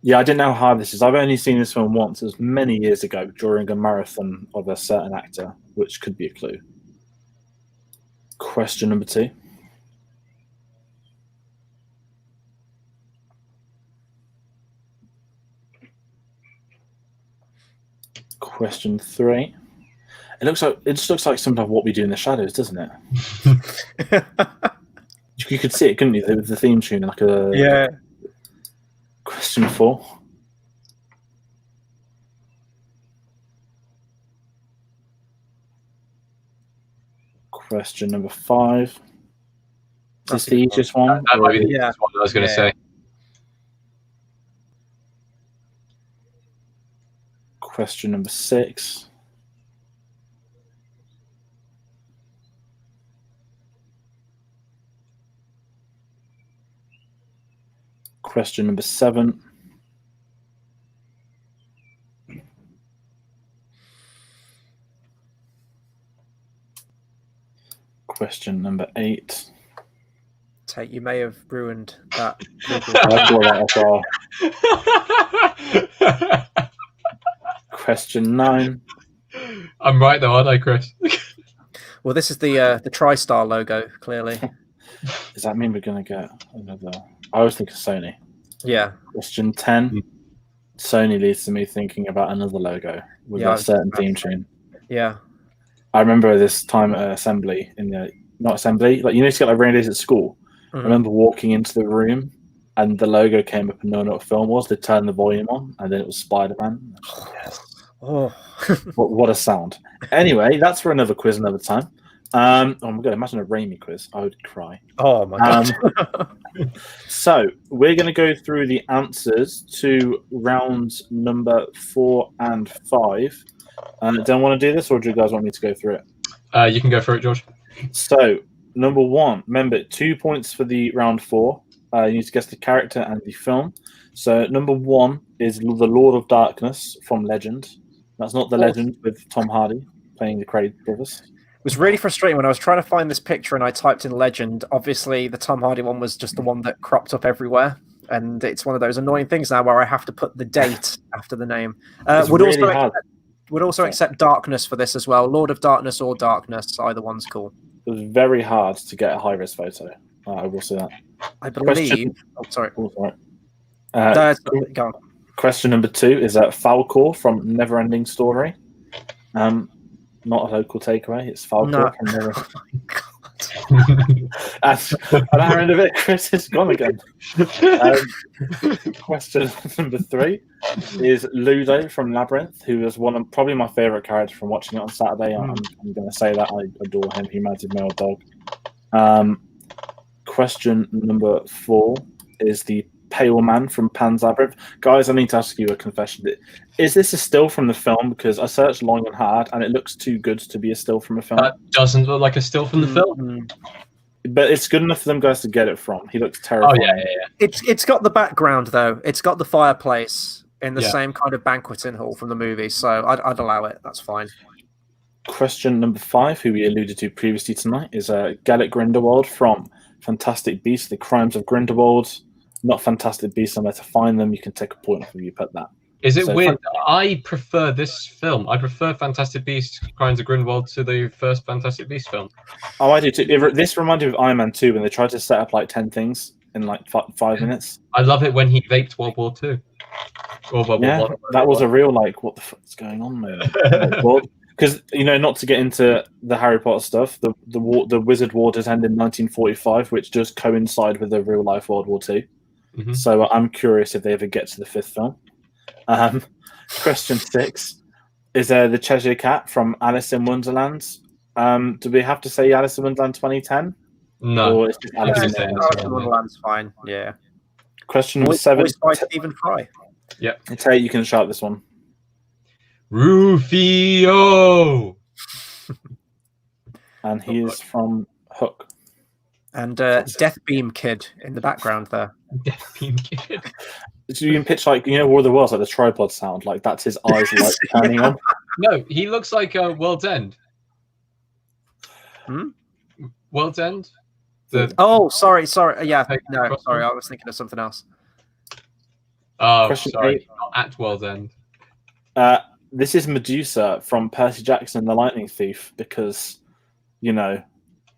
Yeah, I didn't know how hard this is. I've only seen this film once. It was many years ago during a marathon of a certain actor, which could be a clue. Question number 2. Question 3. It just looks like something of What We Do in the Shadows, doesn't it? You could see it, couldn't you? The theme tune, like a Yeah. Question 4. Question number 5. Is this the easiest one? That might be the Yeah. easiest one I was going to say. Question number 6. Question number 7. Question number 8. Tate, you may have ruined that. I saw that as well. Question 9. I'm right though, aren't I, Chris? Well, this is the TriStar logo, clearly. Does that mean we're going to get another? I always think of Sony. Yeah. Question 10. Sony leads to me thinking about another logo with a certain theme tune. Yeah. I remember this time at assembly not assembly, like you used to get like rainy days at school. Mm-hmm. I remember walking into the room and the logo came up and no one knew what film was. They turned the volume on and then it was Spider-Man. Oh. What a sound. Anyway, that's for another quiz another time. Oh my god! Imagine a Raimi quiz. I would cry. Oh my god. So we're going to go through the answers to rounds number 4 and 5. Don't want to do this, or do you guys want me to go through it? You can go for it, George. So number 1, remember 2 points for the round 4. You need to guess the character and the film. So number 1 is The Lord of Darkness from Legend. That's not The Legend with Tom Hardy playing the Craig brothers. It was really frustrating when I was trying to find this picture and I typed in Legend. Obviously, the Tom Hardy one was just the one that cropped up everywhere. And it's one of those annoying things now where I have to put the date after the name. Would also accept Darkness for this as well. Lord of Darkness or Darkness, either one's cool. It was very hard to get a high-res photo. I will say that. I believe... Question... Oh, sorry. Oh, sorry. Go on. Question number 2 is Falcor from Neverending Story. Not a local takeaway. It's Falcor from Never. Oh my god! At our end of it, Chris is gone again. Question number 3 is Ludo from Labyrinth, who is probably my favourite character from watching it on Saturday. I'm going to say that I adore him. He mounted my old dog. Question number 4 is the Pale Man from Pan's Labyrinth. Guys, I need to ask you a confession. Is this a still from the film? Because I searched long and hard, and it looks too good to be a still from a film. That doesn't look like a still from the film. But it's good enough for them guys to get it from. He looks terrifying. Oh, yeah. It's got the background, though. It's got the fireplace in the same kind of banqueting hall from the movie, so I'd allow it. That's fine. Question number 5, who we alluded to previously tonight, is Gallic Grindelwald from Fantastic Beasts, The Crimes of Grindelwald. Not Fantastic Beasts, somewhere to find them. You can take a point if you put that. Is it weird? I prefer this film. I prefer Fantastic Beasts, Crimes of Grindelwald to the first Fantastic Beasts film. Oh, I do too. This reminded me of Iron Man 2 when they tried to set up like 10 things in like 5 minutes. I love it when he vaped World War II. Or World War I. That was a real like, what the fuck's going on there? Because, not to get into the Harry Potter stuff, the Wizard War does end in 1945, which does coincide with the real life World War II. Mm-hmm. So I'm curious if they ever get to the 5th film. Question 6 is the Cheshire Cat from Alice in Wonderland. Do we have to say Alice in Wonderland 2010? No. Or it's just Alice in Wonderland's fine. Yeah. Question number 7. By Stephen Fry. Yeah. Tayte, you can shout this one. Rufio. And he is from Hook. And Death Beam Kid in the background there. Death Beam Kid. So you can pitch like War of the Worlds, like the tripod sound, like that's his eyes like turning on. No, he looks like World's End. World's End. Sorry. Yeah, no, sorry, I was thinking of something else. Oh, Question sorry, 8. Not at World's End. This is Medusa from Percy Jackson and the Lightning Thief because,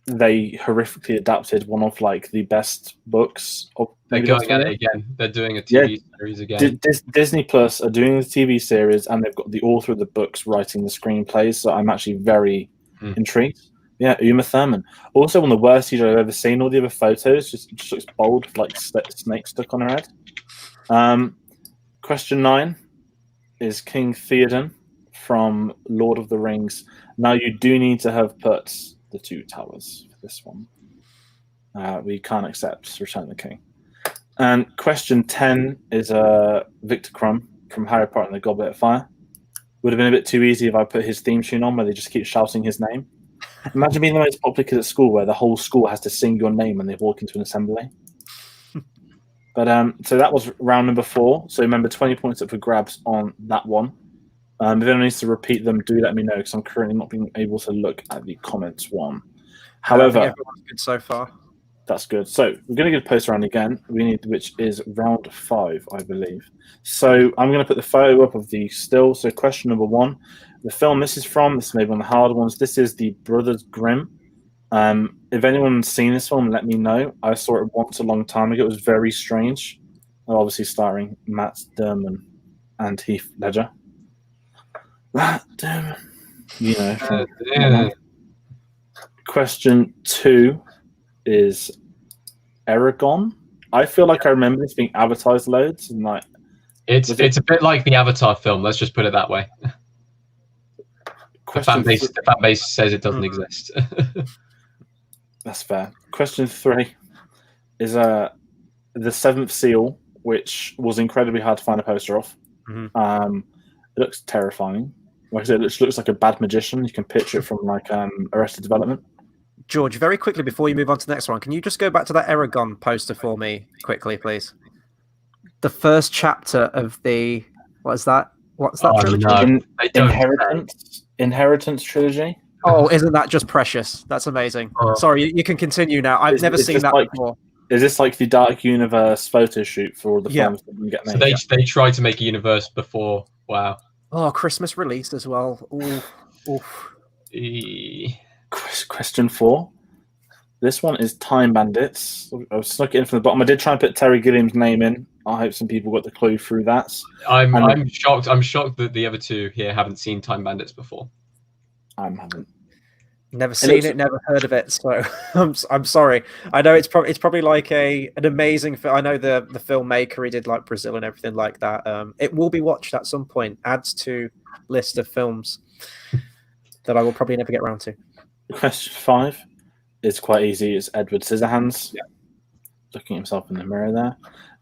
they horrifically adapted one of like the best books. They're going at it again. They're doing a TV series again. Disney Plus are doing the TV series, and they've got the author of the books writing the screenplays. So I'm actually very intrigued. Yeah, Uma Thurman. Also, one of the worst CGI I've ever seen. All the other photos just looks bold, with, like snake stuck on her head. Question 9 is King Theoden from Lord of the Rings. Now you do need to have put the 2 towers for this one. We can't accept Return of the King. And question 10 is Victor Crumb from Harry Potter and the Goblet of Fire. Would have been a bit too easy if I put his theme tune on where they just keep shouting his name. Imagine being the most popular kid at school where the whole school has to sing your name when they walk into an assembly. But so that was round number 4. So remember, 20 points up for grabs on that one. If anyone needs to repeat them, do let me know because I'm currently not being able to look at the comments one. However, everyone's good so far. That's good. So we're going to get a post round again. Which is round 5, I believe. So I'm going to put the photo up of the still. So question number 1, the film this is from. This may be one of the hard ones. This is the Brothers Grimm. If anyone's seen this film, let me know. I saw it once a long time ago. It was very strange. Obviously starring Matt Damon and Heath Ledger. Matt Damon. Question 2 is Eragon. I feel like I remember this being advertised loads. And like, it's a bit like the Avatar film. Let's just put it that way. The fan base says it doesn't exist. That's fair. Question 3 is the Seventh Seal, which was incredibly hard to find a poster of. It looks terrifying. Like I said, it looks like a bad magician. You can picture it from like Arrested Development. George, very quickly before you move on to the next one, can you just go back to that Eragon poster for me quickly, please? The first chapter of the what's that trilogy? No, Inheritance trilogy. Oh, isn't that just precious? That's amazing. Sorry, you can continue now. I've never seen that before. Is this like the Dark Universe photo shoot for all the films that didn't get made? So they tried to make a universe before. Wow. Oh, Christmas released as well. Ooh. Question 4. This one is Time Bandits. I was snuck it in from the bottom. I did try and put Terry Gilliam's name in. I hope some people got the clue through that. I'm shocked. I'm shocked that the other two here haven't seen Time Bandits before. I haven't. Never seen it, never heard of it. So I'm sorry. I know it's probably like an amazing film. I know the filmmaker, he did like Brazil and everything like that. It will be watched at some point. Adds to list of films that I will probably never get around to. Question 5 is quite easy. It's Edward Scissorhands. Looking at himself in the mirror there.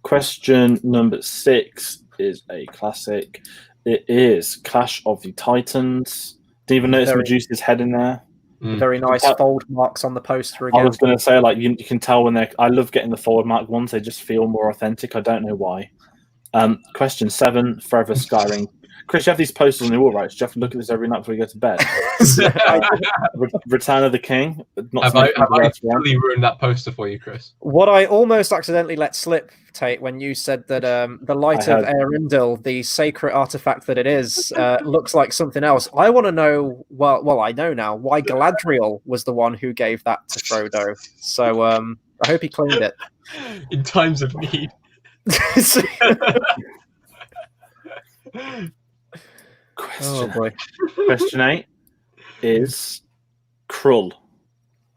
Question number 6 is a classic. It is Clash of the Titans. Didn't even notice Medusa's head in there. Very nice fold marks on the poster again. I was going to say, like, you can tell when I love getting the forward mark ones. They just feel more authentic. I don't know why. Question 7, Forever Skyring. Chris, you have these posters on the wall, right? Do you have to look at this every night before you go to bed? Return of the King. Have I totally ruined that poster for you, Chris? What I almost accidentally let slip, Tate, when you said that the Light of Eärendil, the sacred artifact that it is, looks like something else. I want to know, well, I know now, why Galadriel was the one who gave that to Frodo. So I hope he claimed it. In times of need. Question 8 is Krull,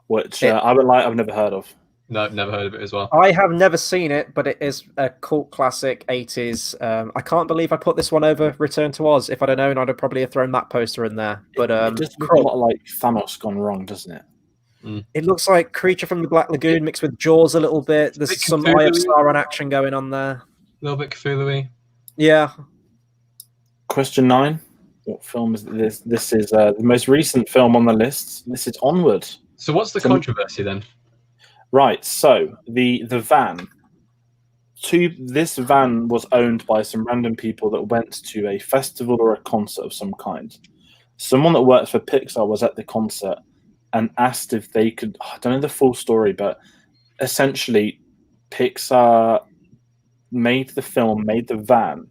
which I've never heard of. No, I've never heard of it as well. I have never seen it, but it is a cult classic 80s. I can't believe I put this one over Return to Oz. If I'd have known, I'd have probably thrown that poster in there. But it just looks a lot like Thanos gone wrong, doesn't it? It looks like Creature from the Black Lagoon mixed with Jaws a little bit. There's some Eye of Sauron action going on there. A little bit Cthulhu-y. Yeah. Question 9. What film is this? This is the most recent film on the list. This is Onward. So what's the controversy then? Right. So the van. This van was owned by some random people that went to a festival or a concert of some kind. Someone that works for Pixar was at the concert and asked if they could. I don't know the full story, but essentially, Pixar made the van,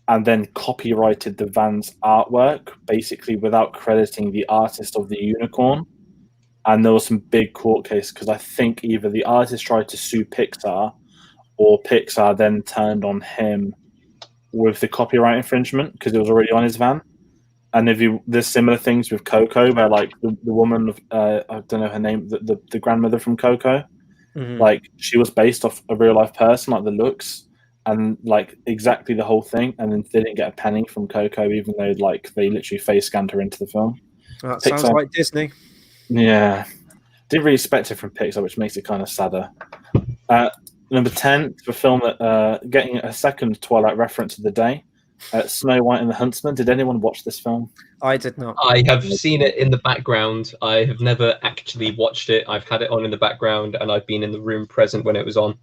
and then copyrighted the van's artwork, basically without crediting the artist of the unicorn. And there was some big court case because I think either the artist tried to sue Pixar, or Pixar then turned on him with the copyright infringement because it was already on his van. And there's similar things with Coco, where like the woman, I don't know her name, the grandmother from Coco, like she was based off a real life person, like the looks. And like exactly the whole thing, and then they didn't get a penny from Coco, even though like they literally face scanned her into the film. That sounds like Disney. Yeah, didn't really expect it from Pixar, which makes it kind of sadder. Number 10, the film that getting a second Twilight reference of the day, Snow White and the Huntsman. Did anyone watch this film? I did not. I have seen it in the background. I have never actually watched it. I've had it on in the background, and I've been in the room present when it was on.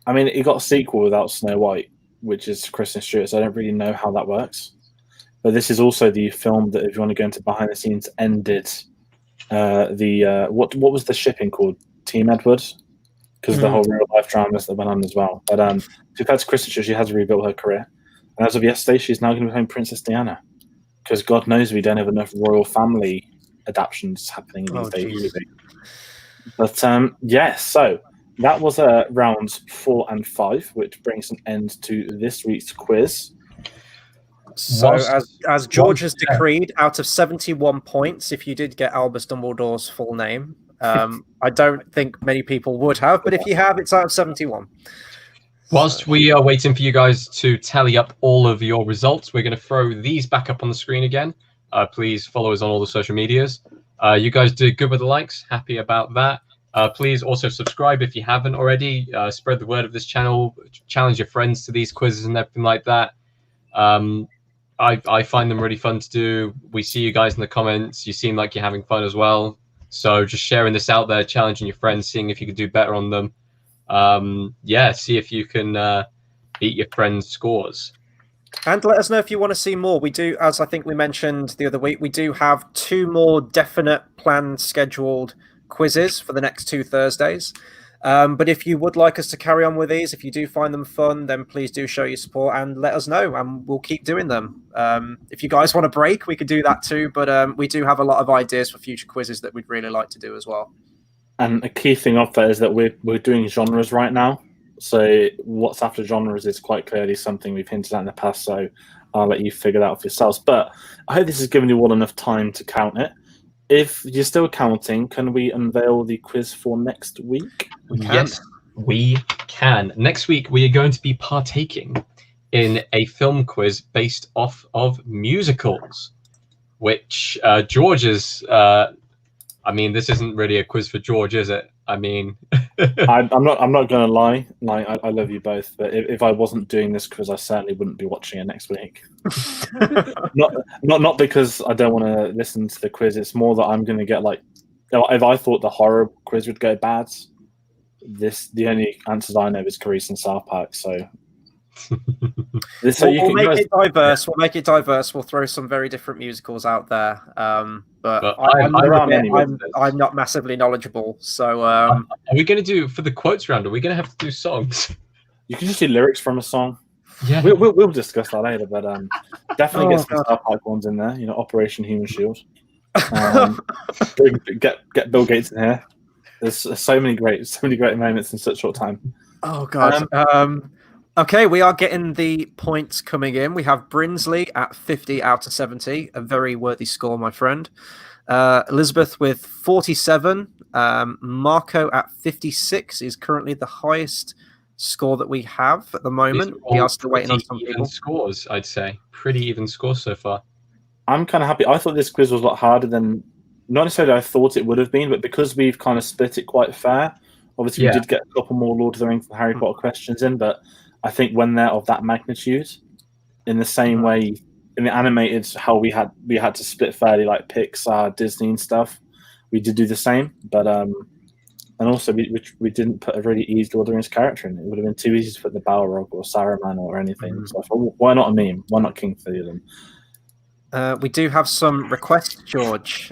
I mean, it got a sequel without Snow White, which is Kristen Stewart, so I don't really know how that works. But this is also the film that, if you want to go into behind the scenes, ended what was the shipping called? Team Edward? Because of the whole real life dramas that went on as well. But compared to Kristen Stewart, she has rebuilt her career. And as of yesterday, she's now going to become Princess Diana. Because God knows we don't have enough royal family adaptions happening these days. But so that was rounds 4 and 5, which brings an end to this week's quiz. So, as George has decreed, out of 71 points, if you did get Albus Dumbledore's full name, I don't think many people would have, but if you have, it's out of 71. Whilst we are waiting for you guys to tally up all of your results, we're going to throw these back up on the screen again. please follow us on all the social medias. You guys did good with the likes. Happy about that. Please also subscribe if you haven't already. Spread the word of this channel. Challenge your friends to these quizzes and everything like that. I find them really fun to do. We see you guys in the comments. You seem like you're having fun as well. So just sharing this out there, challenging your friends, seeing if you can do better on them. Yeah, see if you can beat your friends' scores. And let us know if you want to see more. We do, as I think we mentioned the other week, we do have 2 more definite planned scheduled quizzes for the next 2 Thursdays. But if you would like us to carry on with these, if you do find them fun, then please do show your support and let us know, and we'll keep doing them. If you guys want a break, we could do that too, but we do have a lot of ideas for future quizzes that we'd really like to do as well. And a key thing of that is that we're doing genres right now. So what's after genres is quite clearly something we've hinted at in the past, so I'll let you figure that out for yourselves. But I hope this has given you all enough time to count it. If you're still counting, can we unveil the quiz for next week? Yes, we can. Next week, we are going to be partaking in a film quiz based off of musicals, which George is... I mean, this isn't really a quiz for George, is it? I mean... I'm not going to lie. Like, I love you both, but if I wasn't doing this quiz, I certainly wouldn't be watching it next week. not because I don't want to listen to the quiz. It's more that I'm going to get like, if I thought the horror quiz would go bad, the only answers I know is Carice and South Park. So we'll make it diverse. We'll make it diverse. We'll throw some very different musicals out there. But I'm not massively knowledgeable. So are we going to do, for the quotes round, are we going to have to do songs? You can just do lyrics from a song. Yeah, we'll discuss that later. But definitely get some South Park ones in there. You know, Operation Human Shield. Get Bill Gates in here. There's so many great moments in such short time. Oh god. Okay, we are getting the points coming in. We have Brinsley at 50 out of 70, a very worthy score, my friend. Elizabeth with 47. Marco at 56 is currently the highest score that we have at the moment. We are still waiting on some people. Scores, I'd say. Pretty even scores so far. I'm kind of happy. I thought this quiz was a lot harder than, not necessarily I thought it would have been, but because we've kind of split it quite fair. Obviously, we did get a couple more Lord of the Rings and Harry Potter questions in, but I think when they're of that magnitude, in the same way in the animated, how we had to split fairly like Pixar, Disney and stuff, we did do the same. But and also we didn't put a really easy Lord of the Rings character in. It would have been too easy to put the Balrog or Saruman or anything. So I thought, why not a meme? Why not King Theoden? We do have some requests, George.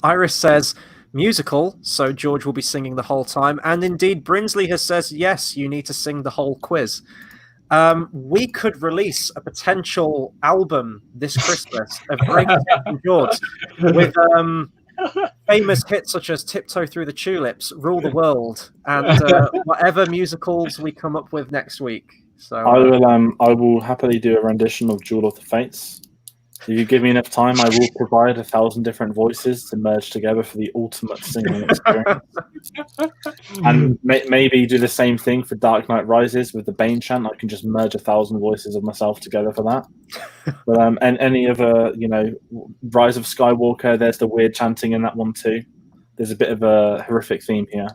Iris says musical, so George will be singing the whole time. And indeed, Brinsley has says, yes, you need to sing the whole quiz. We could release a potential album this Christmas of Greatest and George with famous hits such as Tiptoe Through the Tulips, Rule the World, and whatever musicals we come up with next week. So I will happily do a rendition of Duel of the Fates. If you give me enough time, I will provide 1,000 different voices to merge together for the ultimate singing experience. And maybe do the same thing for Dark Knight Rises with the Bane chant. I can just merge 1,000 voices of myself together for that. But and any other, Rise of Skywalker, there's the weird chanting in that one too. There's a bit of a horrific theme here.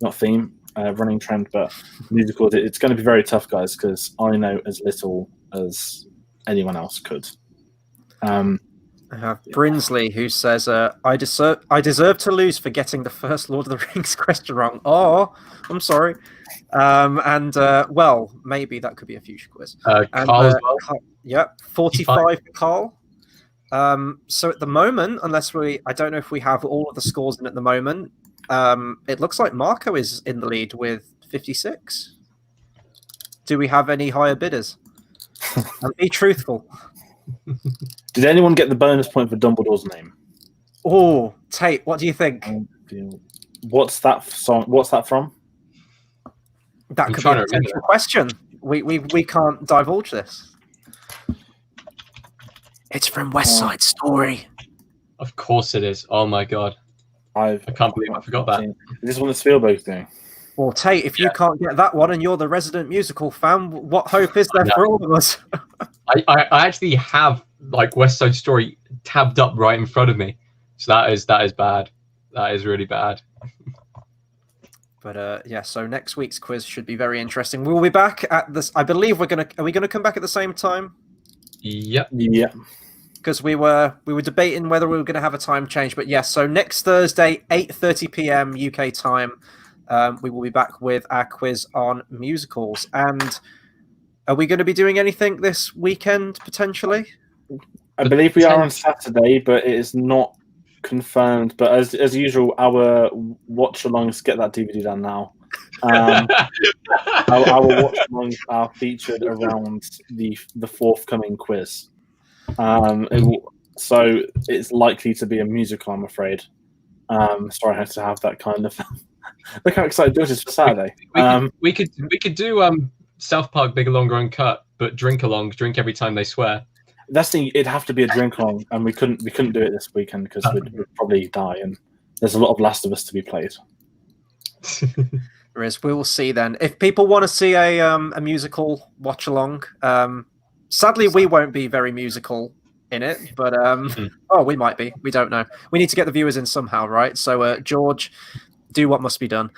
Not theme, running trend, but musicals. It's going to be very tough, guys, because I know as little as anyone else could. I have Brinsley who says, I deserve to lose for getting the first Lord of the Rings question wrong. Oh, I'm sorry. Well, maybe that could be a future quiz. Carl as well. Yeah, 45 for Carl. So at the moment, I don't know if we have all of the scores in at the moment. It looks like Marco is in the lead with 56. Do we have any higher bidders? And be truthful. Did anyone get the bonus point for Dumbledore's name? Oh, Tate, what do you think? What's that song? What's that from? That could be a potential question. We can't divulge this. It's from West Side Story. Of course it is. Oh my god. I can't believe I forgot that. Is this one the Spielberg thing? Well, Tate, if you can't get that one and you're the resident musical fan, what hope is there for all of us? I actually have West Side Story tabbed up right in front of me. So that is bad. That is really bad. But yeah, so next week's quiz should be very interesting. We will be back at this. I believe are we gonna come back at the same time? Yep. Yeah. Because we were debating whether we were going to have a time change, but yes. So next Thursday, 8:30 p.m. UK time, we will be back with our quiz on musicals. And are we going to be doing anything this weekend potentially? I believe we are on Saturday, but it is not confirmed. But as usual, our watch-alongs, get that DVD done now. Our watch-alongs are featured around the forthcoming quiz. So it's likely to be a musical, I'm afraid. Sorry, I had to have that kind of. Look how excited George is for Saturday. We could do South Park Big Along Uncut, but drink every time they swear. That's the. It'd have to be a drink along, and we couldn't do it this weekend because we'd probably die, and there's a lot of Last of Us to be played. There is. We will see then. If people want to see a musical watch along, sadly we won't be very musical in it, but oh, we might be. We don't know. We need to get the viewers in somehow, right? So George, do what must be done.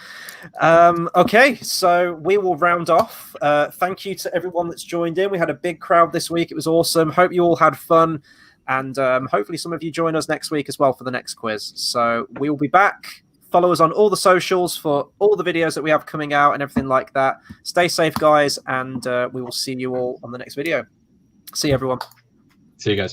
Okay, so we will round off. Thank you to everyone that's joined in. We had a big crowd this week. It was awesome. Hope you all had fun, and hopefully some of you join us next week as well for the next quiz. So we will be back. Follow us on all the socials for all the videos that we have coming out and everything like that. Stay safe, guys, and we will see you all on the next video. See you, everyone. See you guys.